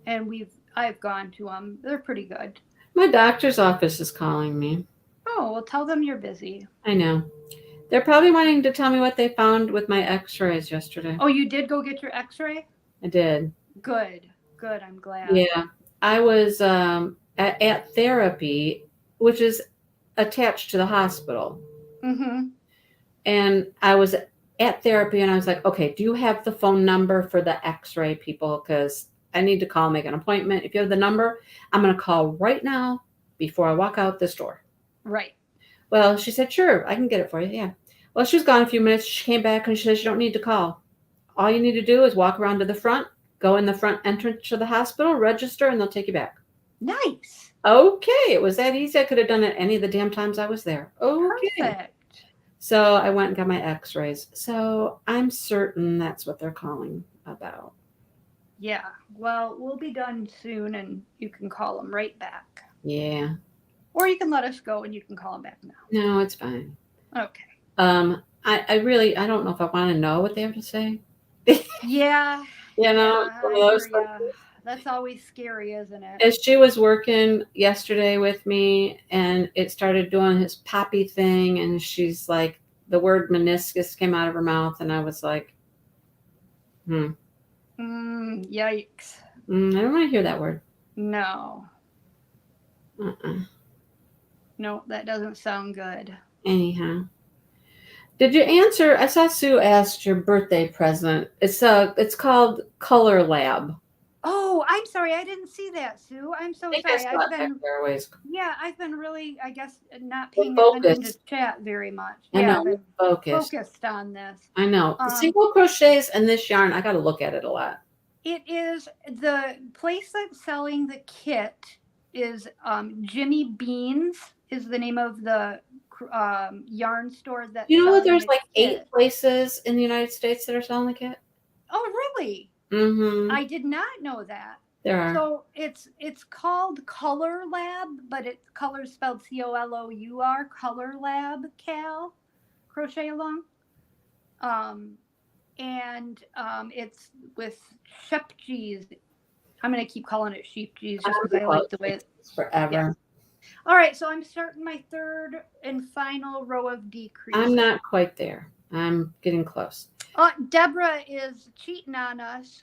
and I've gone to them. They're pretty good. My doctor's office is calling me. Oh, well, tell them you're busy. I know. They're probably wanting to tell me what they found with my x-rays yesterday. Oh, you did go get your x-ray? I did. Good. I'm glad. Yeah. I was at therapy, which is attached to the hospital. Mm-hmm. And I was at therapy and I was like, okay, do you have the phone number for the x-ray people? Because I need to call, make an appointment. If you have the number, I'm going to call right now before I walk out this door. Right. Well, she said, sure, I can get it for you. Yeah. Well, she was gone a few minutes. She came back and she said, you don't need to call. All you need to do is walk around to the front, go in the front entrance to the hospital, register, and they'll take you back. Nice. Okay. It was that easy. I could have done it any of the damn times I was there. Okay. Perfect. So I went and got my x-rays. So I'm certain that's what they're calling about. Yeah. Well, we'll be done soon and you can call them right back. Yeah. Or you can let us go and you can call them back now. No, it's fine. Okay. I really don't know if I want to know what they have to say. Yeah. You know, that's always scary, isn't it? As she was working yesterday with me and it started doing his poppy thing and she's like, the word meniscus came out of her mouth and I was like, Yikes. I don't want to hear that word. No. No, that doesn't sound good. Anyhow. Did you answer? I saw Sue asked your birthday present. It's called Color Lab. Oh, I'm sorry. I didn't see that, Sue. I'm so sorry. I've been really, I guess, not paying attention to chat very much. I know. Focused on this. I know. The single crochets and this yarn, I got to look at it a lot. It is the place that's selling the kit is Jimmy Beans is the name of the yarn store that. You know, there's like 8 places in the United States that are selling the kit. Oh, really? Mm-hmm. I did not know that. There are. So it's called Color Lab, but it's color spelled COLOUR, Color Lab Cal, Crochet-a-Long. And it's with sheep cheese. I'm going to keep calling it sheep cheese just because I like the way it's forever. Yeah. All right, so I'm starting my third and final row of decrease. I'm not quite there. I'm getting close. Deborah is cheating on us.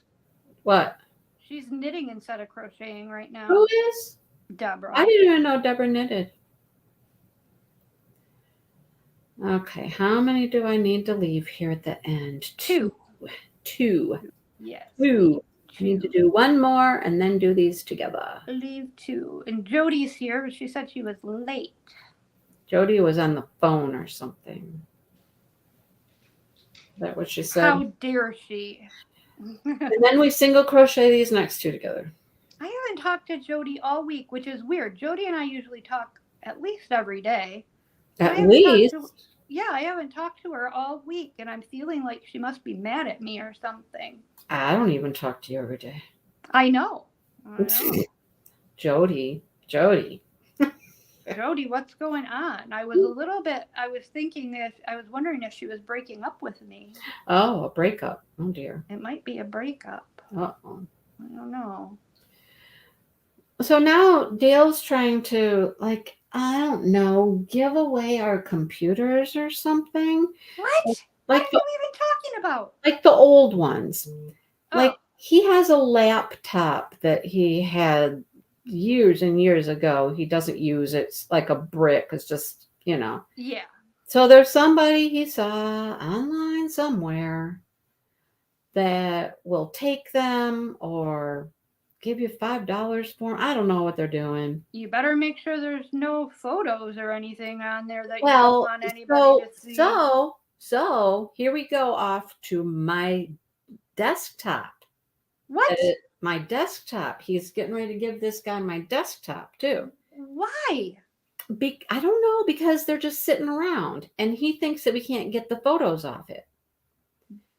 What? She's knitting instead of crocheting right now. Who is? Deborah. I didn't even know Deborah knitted. Okay, how many do I need to leave here at the end? 2. Yes. 2. I need to do one more and then do these together. Leave 2. And Jody's here, but she said she was late. Jody was on the phone or something. Is that what she said? How dare she? And then we single crochet these next 2 together. I haven't talked to Jody all week, which is weird. Jody and I usually talk at least every day. At least? I haven't talked to her all week, and I'm feeling like she must be mad at me or something. I don't even talk to you every day. I know. I know. Jody. Jody, what's going on? I was thinking that I was wondering if she was breaking up with me. Oh, a breakup. Oh dear. It might be a breakup. Uh-oh. I don't know. So now Dale's trying to, like, I don't know, give away our computers or something. What? What Like are you even talking about? like the old ones. Like, Oh, he has a laptop that he had years and years ago. He doesn't use it. It's like a brick. It's just, yeah. So there's somebody he saw online somewhere that will take them or give you $5 for them. I don't know what they're doing. You better make sure there's no photos or anything on there that you don't Well, want anybody to see. so here we go off to my desktop. What? My desktop. He's getting ready to give this guy my desktop too. Why? I don't know, because they're just sitting around and he thinks that we can't get the photos off it.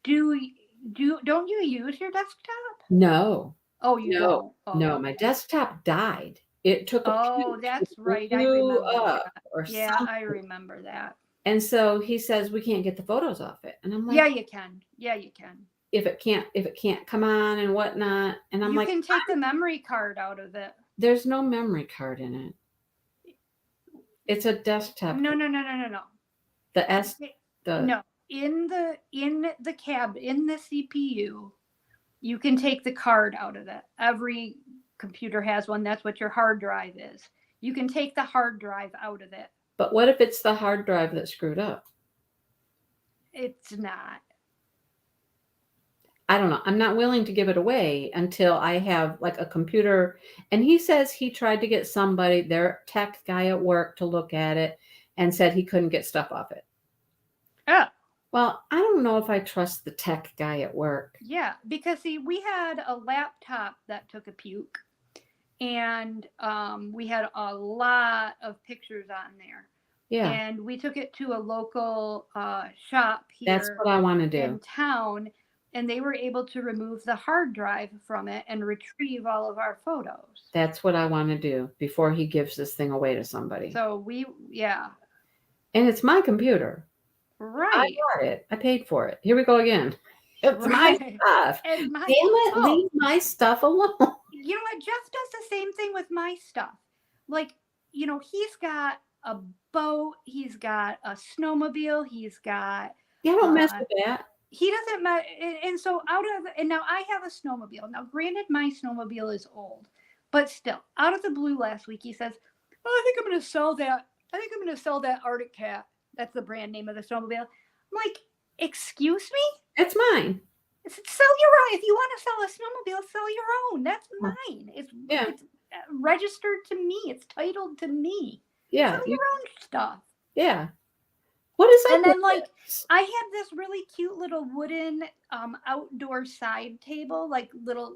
Don't you use your desktop? No. Oh, you don't. Oh, No, my desktop died. It took a Oh, puke. that's It right. I blew remember up that. or Yeah, something. I remember that. And so he says we can't get the photos off it. And I'm like, Yeah, you can. Yeah, you can. if it can't come on and whatnot. And I'm You like, can take the memory card out of it. there's no memory card in it. It's a desktop. No. The S the No. In the CPU, you can take the card out of it. Every computer has one. That's what your hard drive is. You can take the hard drive out of it. But what if it's the hard drive that screwed up? It's not. I don't know. I'm not willing to give it away until I have like a computer. And he says he tried to get somebody, their tech guy at work, to look at it and said he couldn't get stuff off it. Oh. Well, I don't know if I trust the tech guy at work. Yeah, because see, we had a laptop that took a puke, and we had a lot of pictures on there. Yeah. And we took it to a local shop here. That's what I want to do. In town, and they were able to remove the hard drive from it and retrieve all of our photos. That's what I want to do before he gives this thing away to somebody. So yeah. And it's my computer. Right. I bought it. I paid for it. Here we go again. It's my stuff. Damn it, leave my stuff alone. You know what? Jeff does the same thing with my stuff. Like, he's got a boat. He's got a snowmobile. He's got... Yeah, don't mess with that. He doesn't mess... And so and now I have a snowmobile. Now, granted, my snowmobile is old. But still, out of the blue last week, he says, "Oh, I think I'm going to sell that. I think I'm going to sell that Arctic Cat." That's the brand name of the snowmobile. I'm like, excuse me? It's mine. Sell your own. If you want to sell a snowmobile, sell your own. That's mine. It's registered to me. It's titled to me. Yeah. Sell your own stuff. Yeah. What is that? And then, I had this really cute little wooden outdoor side table, like little,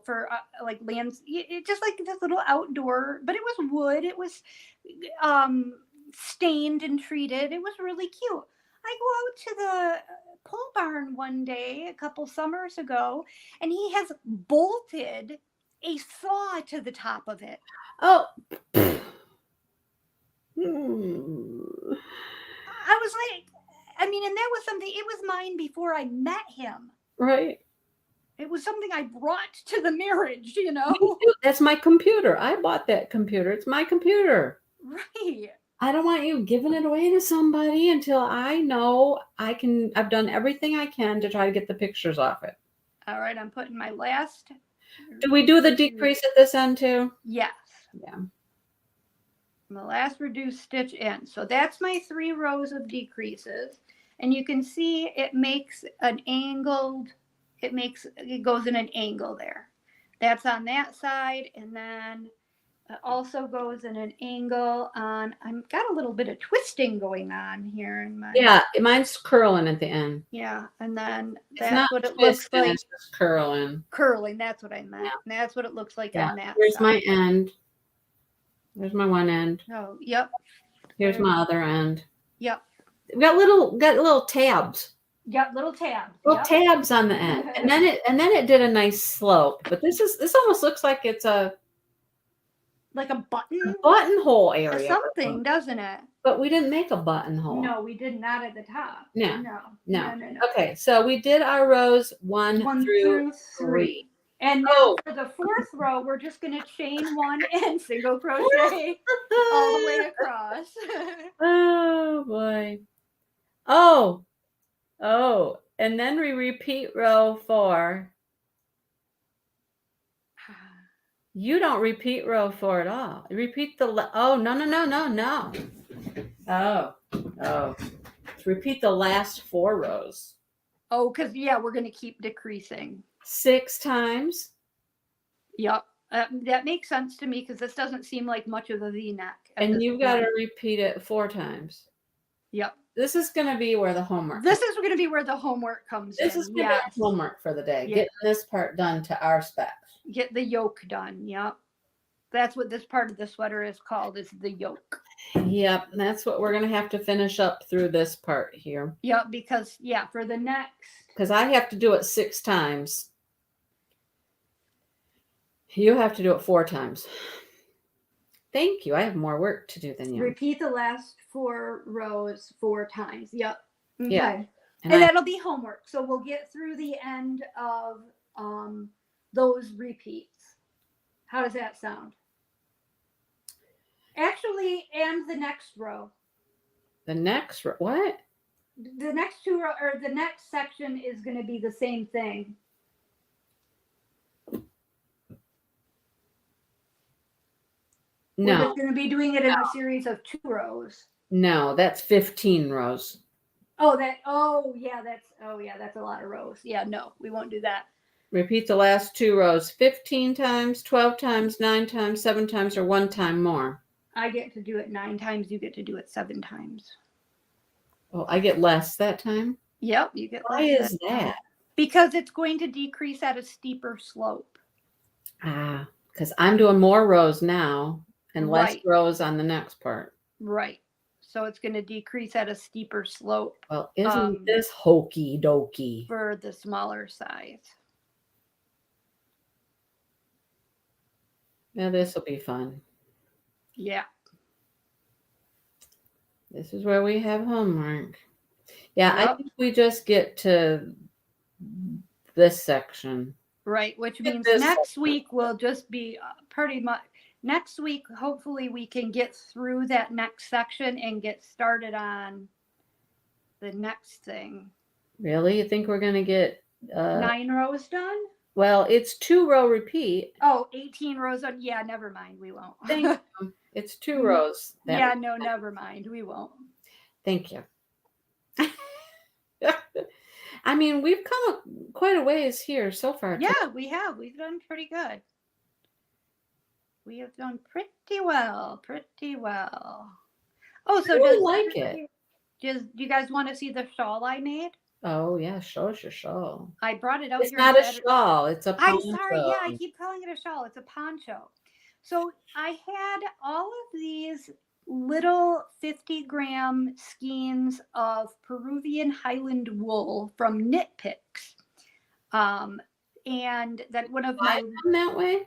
for like lands. Just like this little outdoor, but it was wood. It was stained and treated. It was really cute. I go out to the pole barn one day a couple summers ago, and he has bolted a saw to the top of it. Oh. I was like, and that was something, it was mine before I met him. Right. It was something I brought to the marriage, That's my computer. I bought that computer. It's my computer. Right. I don't want you giving it away to somebody until I know I've done everything I can to try to get the pictures off it. All right, I'm putting my last. Do we do the decrease at this end too? Yes. Yeah. The last reduced stitch in. So that's my 3 rows of decreases. And you can see it makes an angled, it goes in an angle there. That's on that side. And then it also goes in an angle on, I've got a little bit of twisting going on here in my. Yeah, mine's curling at the end. Yeah, and then that's what it looks like. It's just curling. Curling, that's what I meant. Yeah. And that's what it looks like on that Here's side. my end. There's my one end. Oh, yep. Here's my other end. Yep. We got little tabs. Got little tabs. Little Yep. tabs on the end. And then it did a nice slope. But this almost looks like it's a Like a button buttonhole or area. something, doesn't it? But we didn't make a buttonhole. No, we did not at the top. No. No. No. No. Okay, so we did our rows one through 3. And now for the 4th row, we're just going to chain 1 and single crochet all the way across. Oh boy. Oh, and then we repeat row 4. You don't repeat row 4 at all. You repeat the no. Oh. Repeat the last 4 rows. Oh, because, yeah, we're going to keep decreasing. 6 times. Yep. That makes sense to me because this doesn't seem like much of a V-neck. And you've got to repeat it 4 times. Yep. This is going to be where the homework. This is going to be where the homework comes in. This is going to be homework for the day. Yeah. Getting this part done to our specs. Get the yoke done. Yep. That's what this part of the sweater is called, is the yoke. Yep. That's what we're going to have to finish up through this part here. Yep. Because, yeah, for the next. Because I have to do it 6 times. You have to do it 4 times. Thank you. I have more work to do than you. Repeat the last 4 rows 4 times. Yep. Okay. Yeah. And that'll be homework. So we'll get through the end of those repeats. How does that sound? Actually, and the next row. The next row. What? The next 2 row, or the next section is going to be the same thing. No. We're just going to be doing it in a series of 2 rows. No, that's 15 rows. That's a lot of rows. Yeah, no, we won't do that. Repeat the last 2 rows 15 times, 12 times, 9 times, 7 times, or 1 time more. I get to do it 9 times. You get to do it 7 times. Oh, I get less that time? Yep, you get less. Why is that? Because it's going to decrease at a steeper slope. Because I'm doing more rows now and less rows on the next part. Right. So it's going to decrease at a steeper slope. Well, isn't this hokey dokey? For the smaller size. Yeah, this will be fun. Yeah. This is where we have homework. Yeah, Yep. I think we just get to this section. Right, which means next week will just be pretty much, next week, hopefully we can get through that next section and get started on the next thing. Really? You think we're going to get 9 rows done? Well, it's 2 row repeat. Oh, 18 rows on. Yeah, never mind. We won't. Thank you. It's 2 rows. Yeah, no, never mind. We won't. Thank you. I mean, we've come quite a ways here so far. Yeah, we have. We've done pretty good. We have done pretty well. Pretty well. Oh, so I like it. Do you guys want to see the shawl I made? Oh, yeah. Show us your shawl. I brought it out It's here. not a shawl. It's a poncho. I'm sorry. Yeah, I keep calling it a shawl. It's a poncho. So I had all of these little 50-gram skeins of Peruvian Highland wool from Knit Picks. And that one of my that way?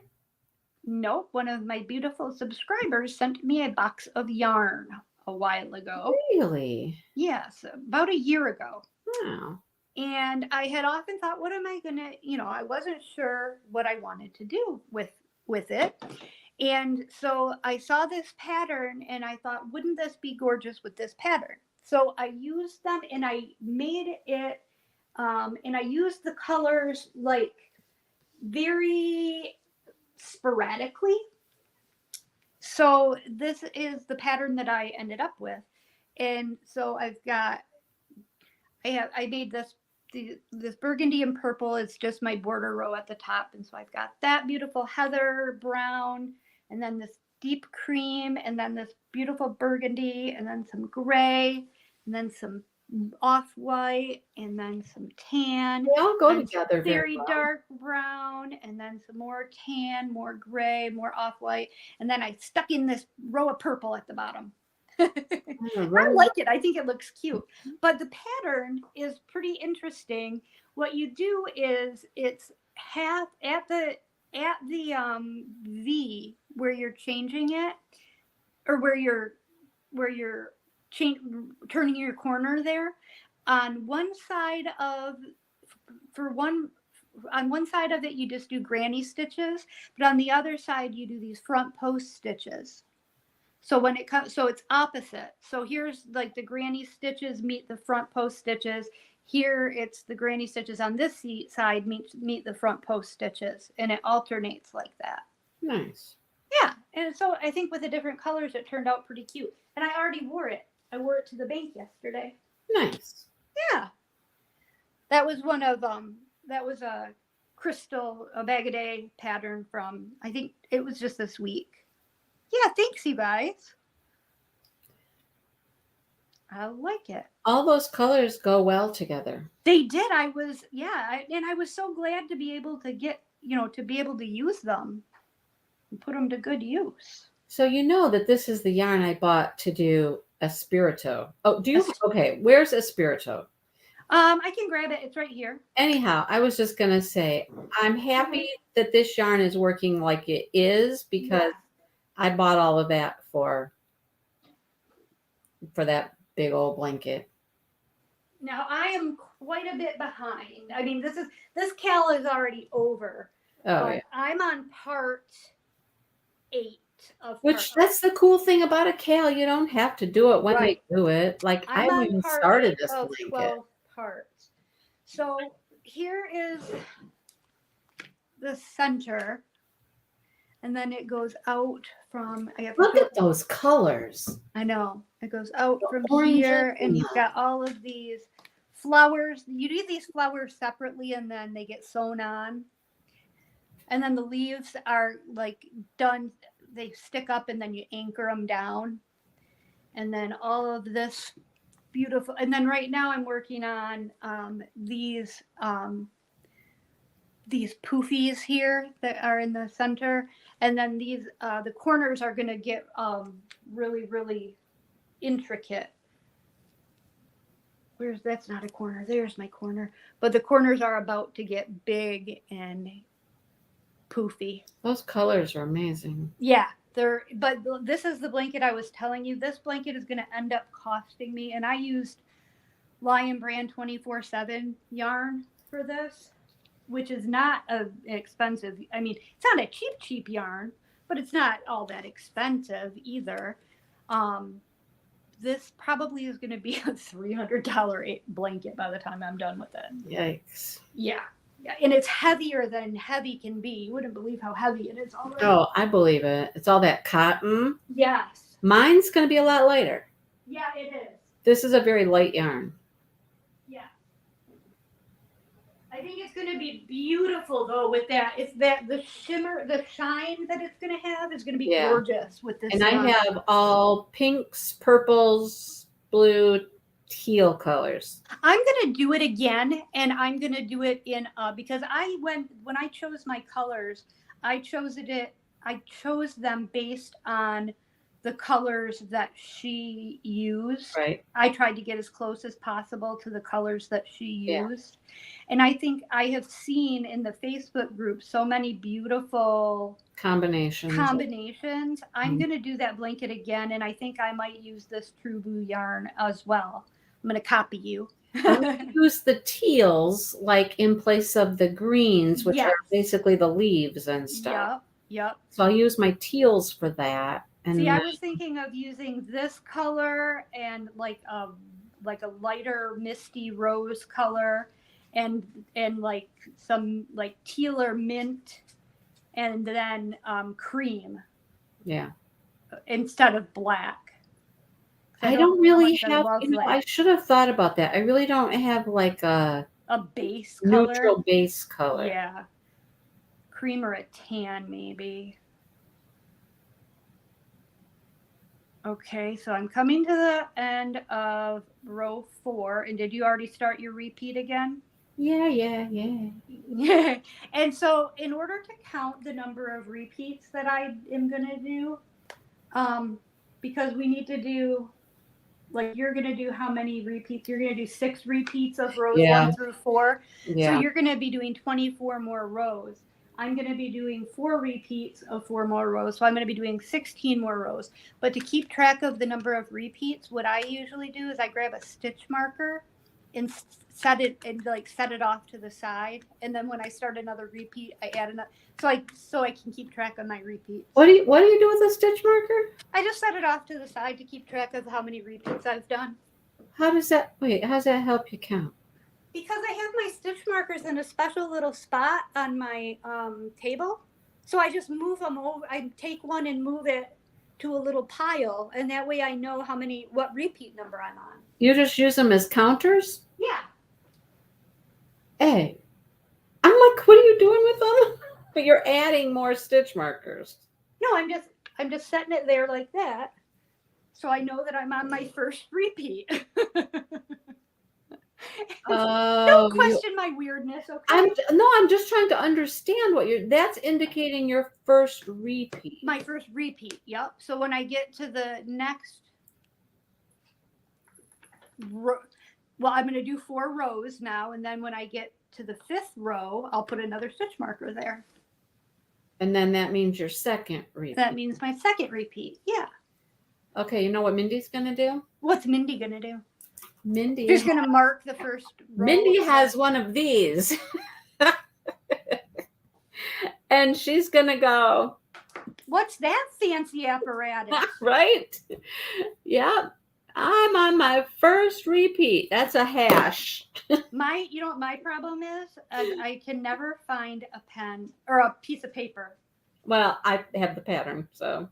Nope, one of my beautiful subscribers sent me a box of yarn a while ago. Really? Yes, about a year ago. Wow. And I had often thought, what am I gonna, I wasn't sure what I wanted to do with it. And so I saw this pattern and I thought, wouldn't this be gorgeous with this pattern? So I used them and I made it, and I used the colors like very sporadically. So this is the pattern that I ended up with. And so I made this burgundy and purple. It's just my border row at the top. And so I've got that beautiful heather brown, and then this deep cream, and then this beautiful burgundy, and then some gray, and then some off-white, and then some tan. They all go together very well. Dark brown, and then some more tan, more gray, more off-white. And then I stuck in this row of purple at the bottom. Yeah, I like it. I think it looks cute. But the pattern is pretty interesting. What you do is it's half at the V where you're changing it, or where you're turning your corner there. On one side of for one on one side of it you just do granny stitches, but on the other side you do these front post stitches. So when it comes, so it's opposite. So here's like the granny stitches meet the front post stitches. Here it's the granny stitches on this side meet the front post stitches, and it alternates like that. nice. Yeah, and so I think with the different colors, it turned out pretty cute. And I already wore it. I wore it to the bank yesterday. Nice. Yeah, that was one of that was a a bag a day pattern from, I think it was just this week. Yeah, thanks, you guys. I like it. All those colors go well together. They did. And I was so glad to be able to get, to be able to use them and put them to good use. So you know that this is the yarn I bought to do Espirito. Oh, do you? Okay, where's Espirito? I can grab it. It's right here. Anyhow, I was just going to say, I'm happy that this yarn is working like it is, because I bought all of that for that big old blanket. Now I am quite a bit behind. I mean, this cal is already over. Oh, yeah. I'm on part 8 of Which that's the cool thing about a cal. You don't have to do it when they do it. Like I haven't even started this blanket. 12 parts. So here is the center, and then it goes out from. Look at those colors. I know, it goes out from here, and you've got all of these flowers. You do these flowers separately, and then they get sewn on. And then the leaves are like done. They stick up, and then you anchor them down. And then all of this beautiful. And then right now I'm working on these poofies here that are in the center. And then these, the corners are going to get really, really intricate. That's not a corner. There's my corner. But the corners are about to get big and poofy. Those colors are amazing. Yeah, but this is the blanket I was telling you. This blanket is going to end up costing me, and I used Lion Brand 24/7 yarn for this, which is not expensive. I mean, it's not a cheap yarn, but it's not all that expensive either. This probably is going to be a $300 blanket by the time I'm done with it. Yikes. Yeah. Yeah, and it's heavier than heavy can be. You wouldn't believe how heavy it is already. Oh, I believe it. It's all that cotton. Yes. Mine's going to be a lot lighter. Yeah, it is. This is a very light yarn. Yeah. I think it's going to be beautiful, though, with that. It's that the shimmer, the shine that it's going to have is going to be gorgeous with this. And I have all pinks, purples, blue, teal colors. I'm going to do it again, and I'm going to do it in because when I chose my colors, I chose them based on the colors that she used. Right. I tried to get as close as possible to the colors that she used. And I think I have seen in the Facebook group so many beautiful combinations. I'm going to do that blanket again, and I think I might use this True Blue yarn as well. I'm going to copy you. I'm going to use the teals like in place of the greens, which are basically the leaves and stuff. Yep. So I'll use my teals for that. And see, I was thinking of using this color and like a lighter misty rose color, and like some like teal or mint, and then cream. Yeah. Instead of black. I don't really have, I should have thought about that. I really don't have like a base color. Neutral base color. Yeah. Cream or a tan, maybe. Okay, so I'm coming to the end of row 4. And did you already start your repeat again? Yeah. And so in order to count the number of repeats that I am going to do, because we need to do, like, you're going to do how many repeats? You're going to do 6 repeats of rows Yeah. 1 through 4. So Yeah. you're going to be doing 24 more rows. I'm going to be doing 4 repeats of 4 more rows. So I'm going to be doing 16 more rows. But to keep track of the number of repeats, what I usually do is I grab a stitch marker and set it off to the side. And then when I start another repeat, I add another, so I can keep track of my repeats. What do you do with a stitch marker? I just set it off to the side to keep track of how many repeats I've done. How does that help you count? Because I have my stitch markers in a special little spot on my table. So I just move them over. I take one and move it to a little pile. And that way I know what repeat number I'm on. You just use them as counters? Yeah. Hey, I'm like, what are you doing with them? But you're adding more stitch markers. No, I'm just setting it there like that. So I know that I'm on my first repeat. Don't question my weirdness, okay? I'm just trying to understand that's indicating your first repeat. My first repeat, yep. So when I get to the next row, well, I'm going to do 4 rows now, and then when I get to the 5th row, I'll put another stitch marker there. And then that means your second repeat. That means my second repeat, yeah. Okay, you know what Mindy's going to do? What's Mindy going to do? She's going to mark the first row. Mindy has one of these. And she's going to go, what's that fancy apparatus? Right? Yeah. I'm on my first repeat. That's a hash. You know what my problem is? I can never find a pen or a piece of paper. Well, I have the pattern, so.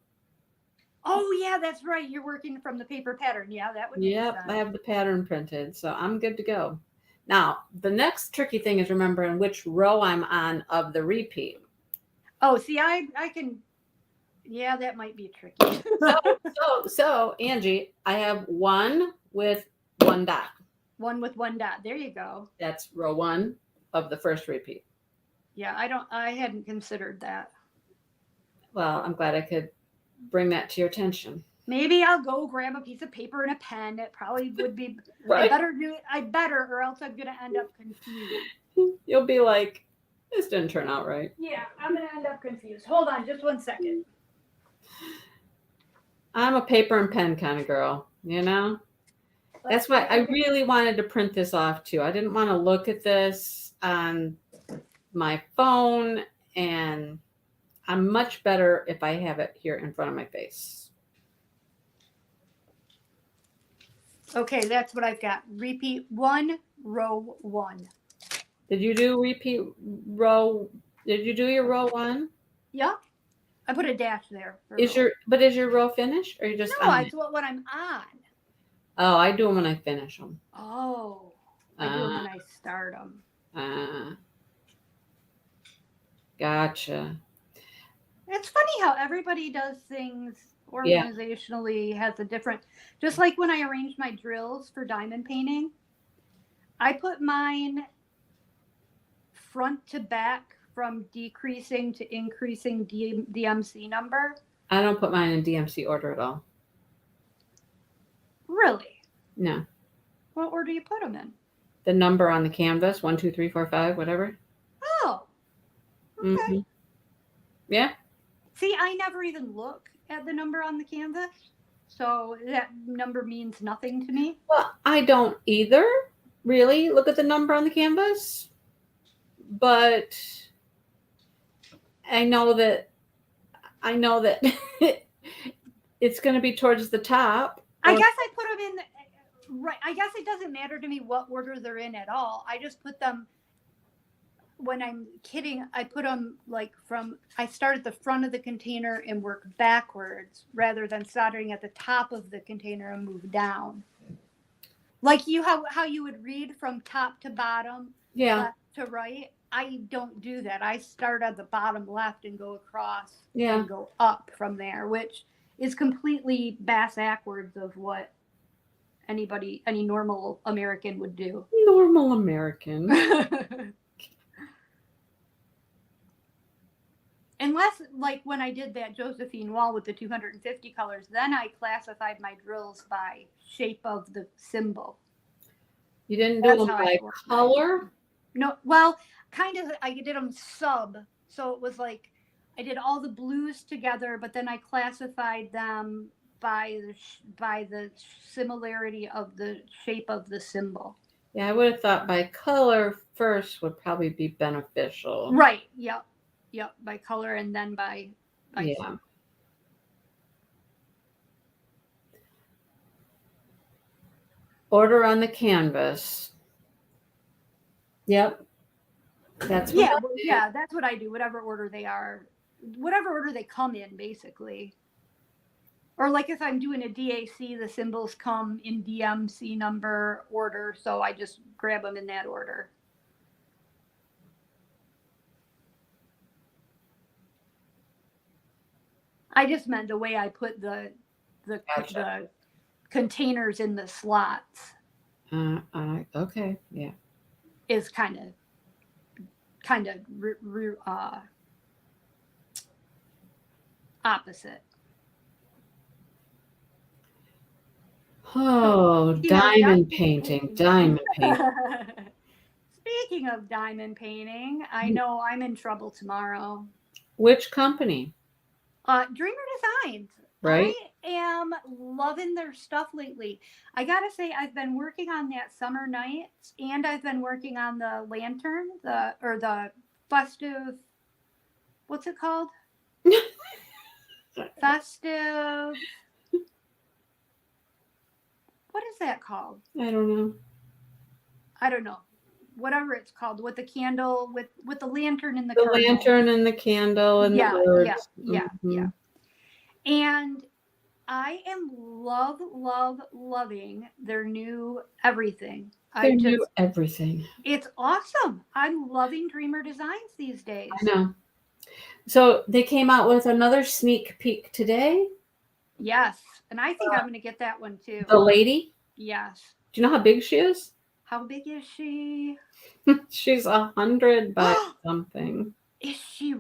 Oh, yeah, that's right. You're working from the paper pattern. Yeah, that would make sense. Yep, I have the pattern printed, so I'm good to go. Now, the next tricky thing is remembering which row I'm on of the repeat. Oh, see, I can, yeah, that might be tricky. So, Angie, I have 1 with 1 dot. 1 with 1 dot. There you go. That's row 1 of the first repeat. Yeah, I hadn't considered that. Well, I'm glad I could bring that to your attention. Maybe I'll go grab a piece of paper and a pen. It probably would be, right. I better, or else I'm going to end up confused. You'll be like, this didn't turn out right. Yeah, I'm going to end up confused. Hold on just 1 second. I'm a paper and pen kind of girl, you know? That's why I really wanted to print this off too. I didn't want to look at this on my phone, and I'm much better if I have it here in front of my face. Okay, that's what I've got. Repeat 1, row 1. Did you do repeat row? Did you do your row 1? Yeah. I put a dash there. Is your row finished, or you just? No, I do it when I'm on. Oh, I do them when I finish them. Oh, I do them when I start them. Gotcha. It's funny how everybody does things organizationally, has a different, just like when I arrange my drills for diamond painting, I put mine front to back from decreasing to increasing DMC number. I don't put mine in DMC order at all. Really? No. What order do you put them in? The number on the canvas, 1, 2, 3, 4, 5, whatever. Oh. Okay. Mm-hmm. Yeah. See, I never even look at the number on the canvas, so that number means nothing to me. Well, I don't either really look at the number on the canvas, but I know that it's going to be towards the top. I guess I put them in, right. I guess it doesn't matter to me what order they're in at all. I just put them, when I'm kidding, I put them like I start at the front of the container and work backwards rather than starting at the top of the container and move down. Like how you would read from top to bottom, left to right. I don't do that. I start at the bottom left and go across and go up from there, which is completely backwards of what any normal American would do. Normal American. And unless like when I did that Josephine wall with the 250 colors, then I classified my drills by shape of the symbol. You didn't do That's them how I by organized. color? No, well, kind of. I did them sub, so it was like I did all the blues together, but then I classified them by the similarity of the shape of the symbol. Yeah, I would have thought by color first would probably be beneficial. Right. Yep. Yep. By color and then by Yeah. symbol. Order on the canvas. Yep. That's what Yeah. I Well, did. yeah. That's what I do. Whatever order they are, whatever order they come in, basically. Or like if I'm doing a DAC, the symbols come in DMC number order, so I just grab them in that order. I just meant the way I put the Gotcha. containers in the slots Okay. Yeah. is kind of opposite. Oh, Speaking of diamond painting. Diamond painting. Speaking of diamond painting, I know I'm in trouble tomorrow. Which company? Dreamer Designs. Right? I am loving their stuff lately. I gotta say, I've been working on that Summer Nights, and I've been working on the lantern, the festive. What's it called? Festive. What is that called? I don't know. I don't know. Whatever it's called, with the candle, with the lantern and the The cardinal. lantern and the candle and the birds. Yeah. And I am loving their new everything. They knew everything. It's awesome. I'm loving Dreamer Designs these days. I know. So they came out with another sneak peek today. Yes. And I think I'm going to get that one too. The lady? Yes. Do you know how big she is? How big is she? She's 100 by something. Is she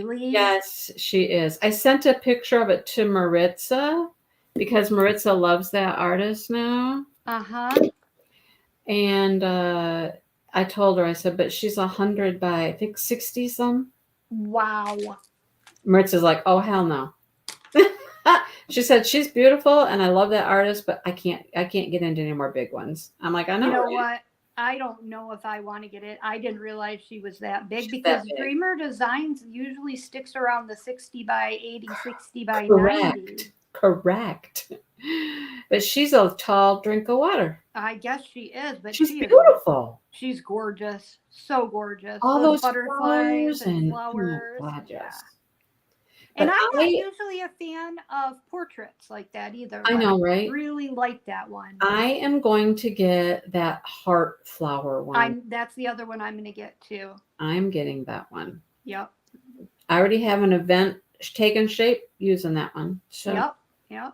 really? Yes, she is. I sent a picture of it to Maritza because Maritza loves that artist now. Uh-huh. And I told her, I said, but she's 100 by, I think, 60 some. Wow. Maritza's like, oh, hell no. She said, she's beautiful and I love that artist, but I can't get into any more big ones. I'm like, I know. You know right? what? I don't know if I want to get it. I didn't realize she was that big, She's because that big. Dreamer Designs usually sticks around the 60 by 80, 60 by Correct. 90. Correct. But she's a tall drink of water. I guess she is, but She's beautiful. She's gorgeous. So gorgeous. All those butterflies and flowers. flowers. Oh, God, yes. And I'm not usually a fan of portraits like that either. I know, right? I really like that one. I am going to get that heart flower one. That's the other one I'm going to get too. I'm getting that one. Yep. I already have an event taking shape using that one. So Yep.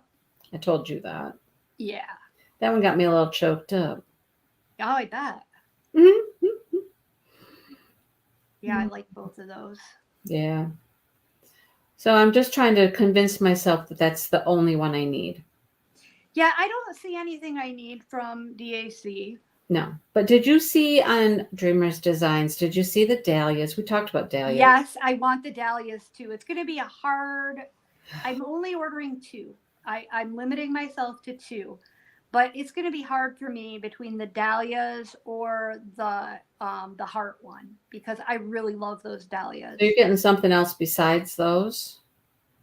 I told you that. Yeah. That one got me a little choked up. Oh, I bet. Mm-hmm. Yeah, I like both of those. Yeah. So I'm just trying to convince myself that that's the only one I need. Yeah, I don't see anything I need from DAC. No. But did you see on Dreamers Designs, did you see the dahlias? We talked about dahlias. Yes, I want the dahlias too. It's going to be a hard. I'm only ordering 2. I'm limiting myself to 2. But it's going to be hard for me between the dahlias or the heart one, because I really love those dahlias. So you're getting something else besides those?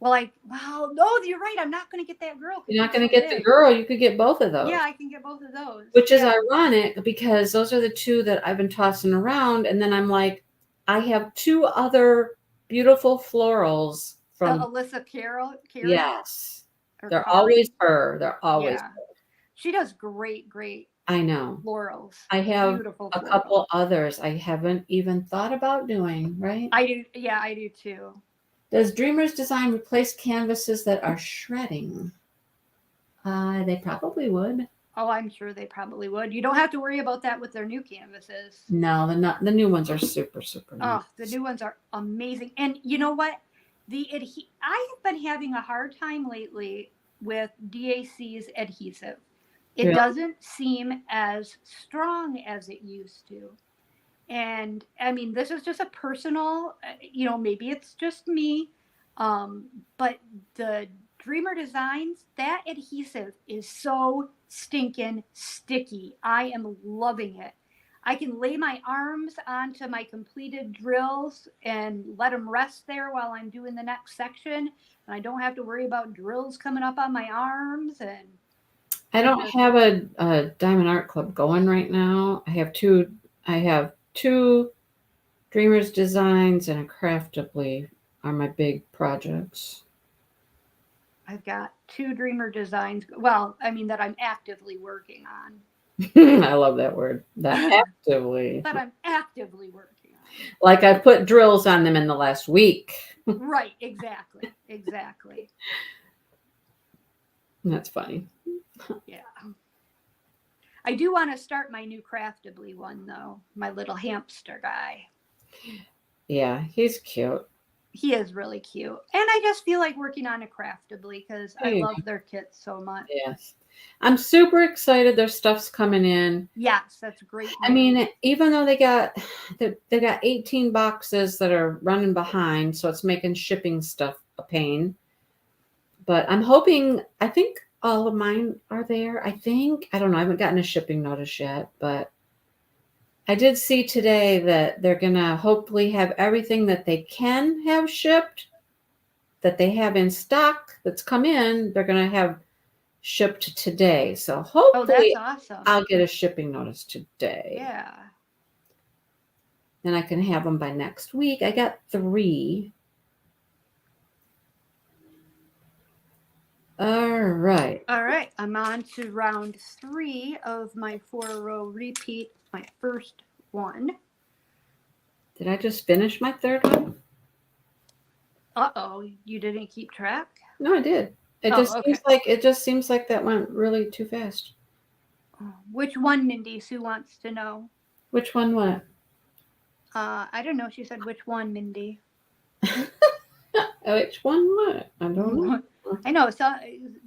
Well, no, you're right. I'm not going to get that girl. You're not going to get the girl. You could get both of those. Yeah, I can get both of those. Which is ironic because those are the 2 that I've been tossing around. And then I'm like, I have 2 other beautiful florals from Alyssa Carroll. Yes. They're always her. They're always her. She does great. I know. Florals. I have beautiful a couple others I haven't even thought about doing, right? I do. Yeah, I do too. Does Dreamers Design replace canvases that are shredding? They probably would. Oh, I'm sure they probably would. You don't have to worry about that with their new canvases. No, the new ones are super, super nice. Oh, the new ones are amazing. And you know what? I have been having a hard time lately with DAC's adhesive. It Really? doesn't seem as strong as it used to. And I mean, this is just a personal, maybe it's just me. But the Dreamer Designs, that adhesive is so stinking sticky. I am loving it. I can lay my arms onto my completed drills and let them rest there while I'm doing the next section. And I don't have to worry about drills coming up on my arms. And I don't have a Diamond Art Club going right now. I have two Dreamers Designs and a Craftably are my big projects. I've got 2 Dreamer Designs. Well, I mean, that I'm actively working on. I love that word. That actively. That I'm actively working on. Like I put drills on them in the last week. Right, exactly. Exactly. That's funny. Yeah. I do want to start my new Craftably one though, my little hamster guy. Yeah, he's cute. He is really cute. And I just feel like working on a Craftably because I love their kits so much. Yes. I'm super excited their stuff's coming in. Yes, that's great. I mean, even though they got 18 boxes that are running behind, so it's making shipping stuff a pain. But I'm hoping, I think all of mine are there. I don't know, I haven't gotten a shipping notice yet, but I did see today that they're going to hopefully have everything that they can have shipped, that they have in stock that's come in, they're going to have shipped today. So hopefully that's awesome. I'll get a shipping notice today. Yeah. Then I can have them by next week. I got 3. All right. All right. I'm on to round 3 of my 4-row repeat, my first one. Did I just finish my third one? Uh-oh, you didn't keep track? No, I did. It just seems like that went really too fast. Which one, Mindy? Sue wants to know. Which one what? I don't know. She said, which one, Mindy? Which one what? I don't know. I know. So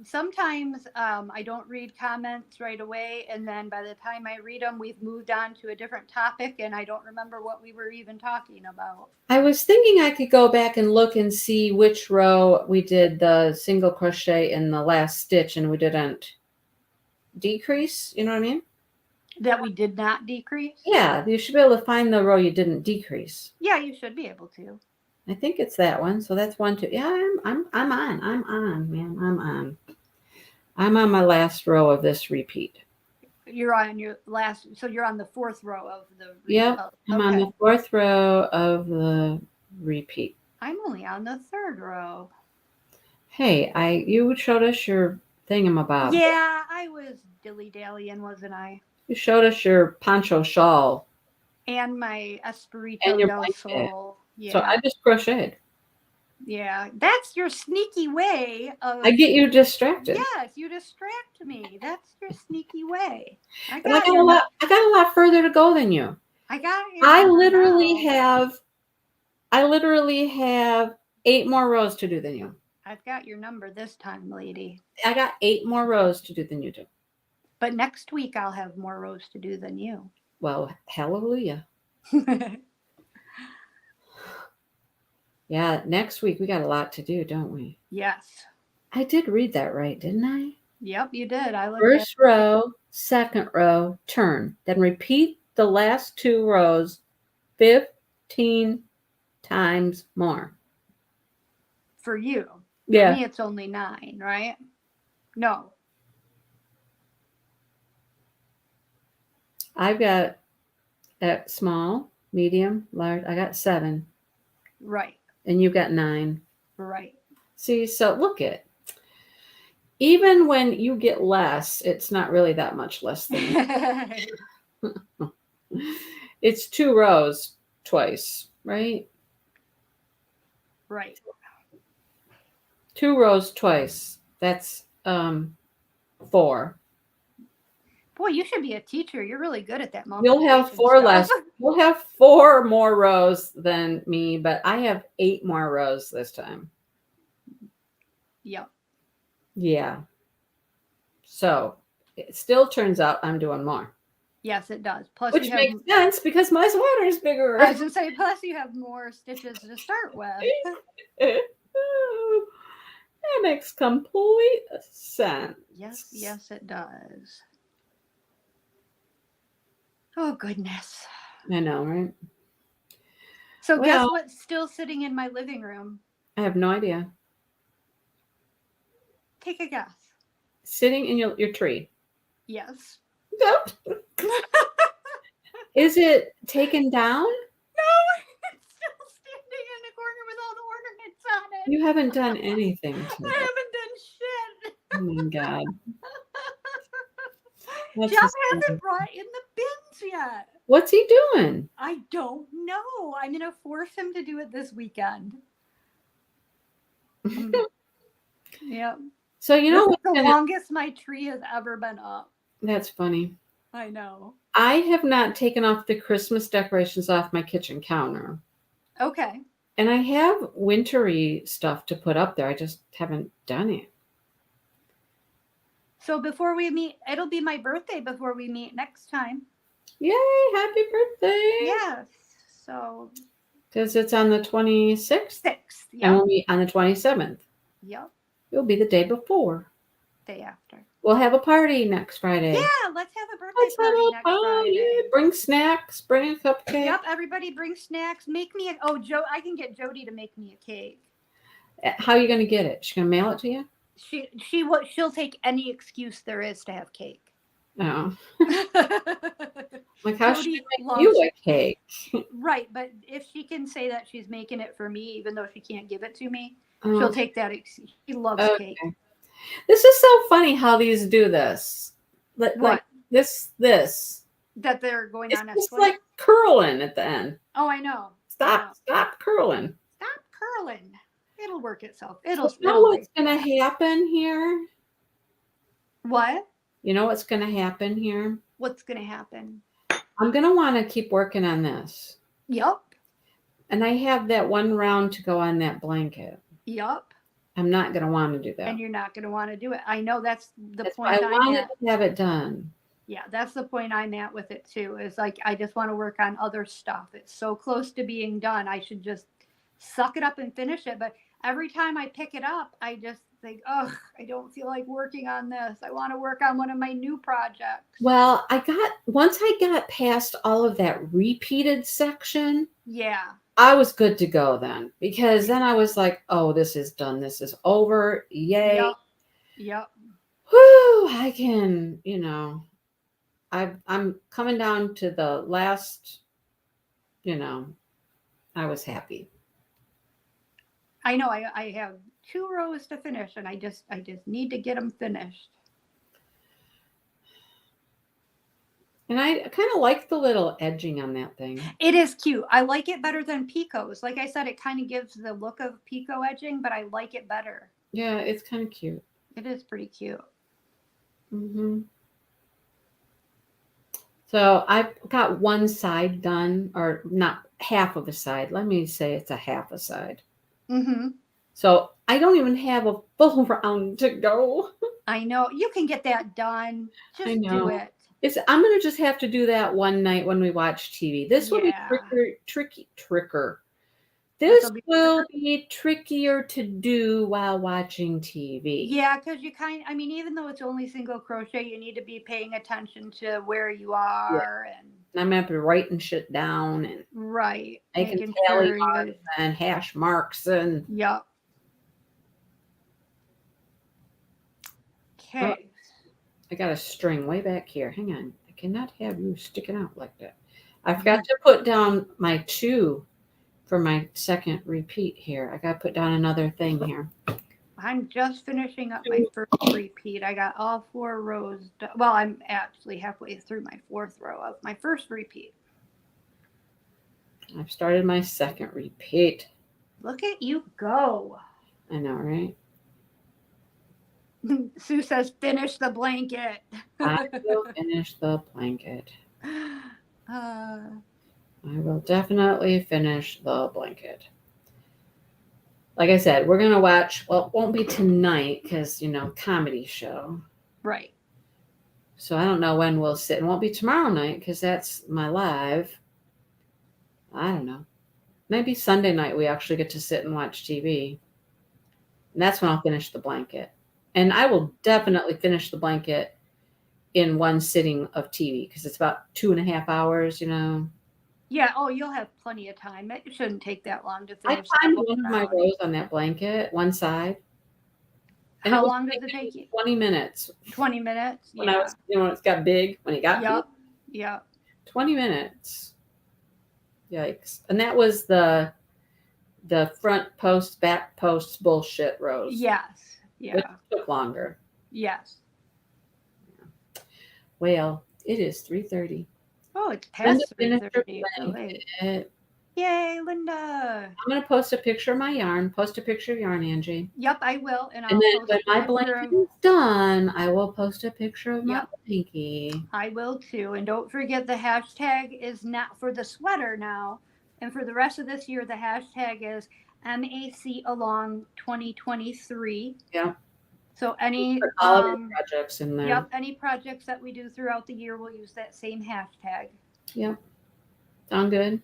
sometimes I don't read comments right away, and then by the time I read them, we've moved on to a different topic, and I don't remember what we were even talking about. I was thinking I could go back and look and see which row we did the single crochet in the last stitch, and we didn't decrease. You know what I mean? That we did not decrease? Yeah, you should be able to find the row you didn't decrease. Yeah, you should be able to. I think it's that one. So that's 1, 2. Yeah, I'm on, man. I'm on my last row of this repeat. You're on your last, so you're on the 4th row of the repeat. Yep, I'm on the 4th row of the repeat. I'm only on the 3rd row. Hey, you showed us your thingamabob. Yeah, I was dilly-dallying, wasn't I? You showed us your poncho shawl. And my Espirito And your del blanket. Sol. Yeah. So I just crocheted. Yeah, that's your sneaky way of. I get you distracted. Yes, you distract me. That's your sneaky way. I got a lot further to go than you. I literally have 8 more rows to do than you. I've got your number this time, lady. I got 8 more rows to do than you do. But next week I'll have more rows to do than you. Well, hallelujah. Yeah, next week we got a lot to do, don't we? Yes. I did read that right, didn't I? Yep, you did. First row, second row, turn. Then repeat the last 2 rows 15 times more. For you. Yeah. For me, it's only 9, right? No. I've got at small, medium, large. I got 7. Right. And you've got 9. Right. See, so look it. Even when you get less, it's not really that much less than it's 2 rows twice, right? Right. 2 rows twice. That's 4. 4 Boy, you should be a teacher. You're really good at that You'll have multiplication 4 stuff. less. You'll have 4 more rows than me, but I have 8 more rows this time. Yep. Yeah. So it still turns out I'm doing more. Yes, it does. Plus, Which you have, makes sense because my sweater is bigger. I was gonna say, plus you have more stitches to start with. That makes complete sense. Yes, yes, it does. Oh goodness. I know, right? So guess Well, what's still sitting in my living room? I have no idea. Take a guess. Sitting in your tree. Yes. Is it taken down? No, it's still standing in the corner with all the ornaments on it. You haven't done anything to I it. haven't done shit. Oh my God. That's Jeff hysterical. hasn't brought in the bins yet. What's he doing? I don't know. I'm gonna force him to do it this weekend. Yep. So you know This is what's the gonna, longest my tree has ever been up. that's funny. I know. I have not taken off the Christmas decorations off my kitchen counter. Okay. And I have wintry stuff to put up there. I just haven't done it. So before we meet, it'll be my birthday before we meet next time. Yay, happy birthday. Yes. So Because it's on the 26th. 6th. And Yep. we'll meet on the 27th. Yep. It'll be the day before. Day after. We'll have a party next Friday. Yeah, let's have a birthday Let's have party a next party. Friday. Bring snacks. Bring a cupcake. Yep, everybody bring snacks. Make me Joe, I can get Jody to make me a cake. How are you going to get it? She's going to mail it to you? She'll take any excuse there is to have cake. Oh. Like, how should Jody I make you a cake? Right, but if she can say that she's making it for me, even though she can't give it to me, Oh, she'll take that excuse. She loves cake. This is so funny how these do this. Like What? this. That they're going It's on a just swing. like curling at the end. Oh, I know. Stop curling. Stop curling. It'll work itself. You It'll know what's work. going to happen here? What? You know what's going to happen here? What's going to happen? I'm going to want to keep working on this. Yup. And I have that one round to go on that blanket. Yup. I'm not going to want to do that. And you're not going to want to do it. I know that's the That's point why I I'm wanted at. to have it done. Yeah, that's the point I'm at with it too. Is like I just want to work on other stuff. It's so close to being done. I should just suck it up and finish it. But every time I pick it up, I just think, oh, I don't feel like working on this. I want to work on one of my new projects. Well, once I got past all of that repeated section, Yeah. I was good to go then, because then I was like, oh, this is done. This is over. Yay. Yep. Whoo, I can, I'm coming down to the last, I was happy. I know I have 2 rows to finish and I just need to get them finished. And I kind of like the little edging on that thing. It is cute. I like it better than picots. Like I said, it kind of gives the look of picot edging, but I like it better. Yeah, it's kind of cute. It is pretty cute. Mm-hmm. So I've got one side done, or not half of a side. Let me say it's a half a side. Mm-hmm. So I don't even have a full round to go. I know. You can get that done. Just do it. I'm going to just have to do that one night when we watch TV. This will be trickier. This will be trickier to do while watching TV. Yeah, because even though it's only single crochet, you need to be paying attention to where you are. Yeah. And I'm going to have to be writing shit down. And right. Making tally marks and hash marks. And yep. Okay. Oh, I got a string way back here. Hang on. I cannot have you sticking out like that. I forgot to put down my 2 for my second repeat here. I got to put down another thing here. I'm just finishing up my first repeat. I got all 4 rows done. Well, I'm actually halfway through my 4th row of my first repeat. I've started my second repeat. Look at you go. I know, right? Sue says, finish the blanket. I will finish the blanket. I will definitely finish the blanket. Like I said, we're going to watch, well, it won't be tonight because, comedy show. Right. So I don't know when we'll sit. It won't be tomorrow night because that's my live. I don't know. Maybe Sunday night we actually get to sit and watch TV. And that's when I'll finish the blanket. And I will definitely finish the blanket in one sitting of TV because it's about 2.5 hours, Yeah. Oh, you'll have plenty of time. It shouldn't take that long to I finish. timed one of my rows on that blanket, one side. And How long does it take you? 20 minutes. 20 minutes? When I was, when it got big, when it got big. Yep. 20 minutes. Yikes. And that was the front post, back posts bullshit rows. Yes. Yeah. Which took longer. Yes. Well, it is 3:30. Oh, it's past 3:30. Blanket. Yay, Linda. I'm going to post a picture of my yarn. Post a picture of yarn, Angie. Yep, I will. And then when my blanket is done, I will post a picture of my blankie. I will too. And don't forget the hashtag is not for the sweater now. And for the rest of this year, the hashtag is MAC-along 2023. Yeah. So any all of your projects in there. Yep, any projects that we do throughout the year, we'll use that same hashtag. Yep. Sound good?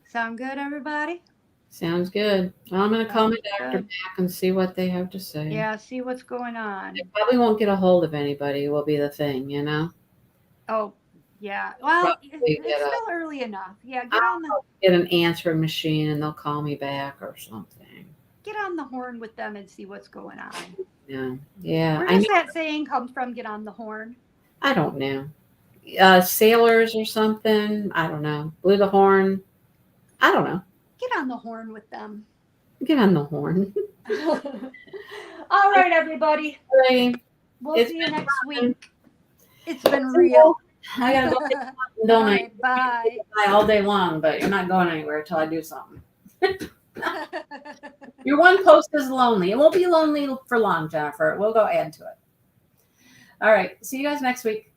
Sound good, everybody? Sounds good. Well, I'm going to call my doctor back and see what they have to say. Yeah, see what's going on. I probably won't get a hold of anybody will be the thing, Oh, yeah. Well, it's still early enough. Yeah, get an answering machine and they'll call me back or something. Get on the horn with them and see what's going on. Yeah. Where does that saying come from, get on the horn? I don't know. Sailors or something. I don't know. Blew the horn. I don't know. Get on the horn with them. Get on the horn. All right, everybody. Right. We'll see you next week. It's been real. I gotta go get something, don't I? Right, bye. All day long, but you're not going anywhere until I do something. Your one post is lonely. It won't be lonely for long, Jennifer. We'll go add to it. All right. See you guys next week.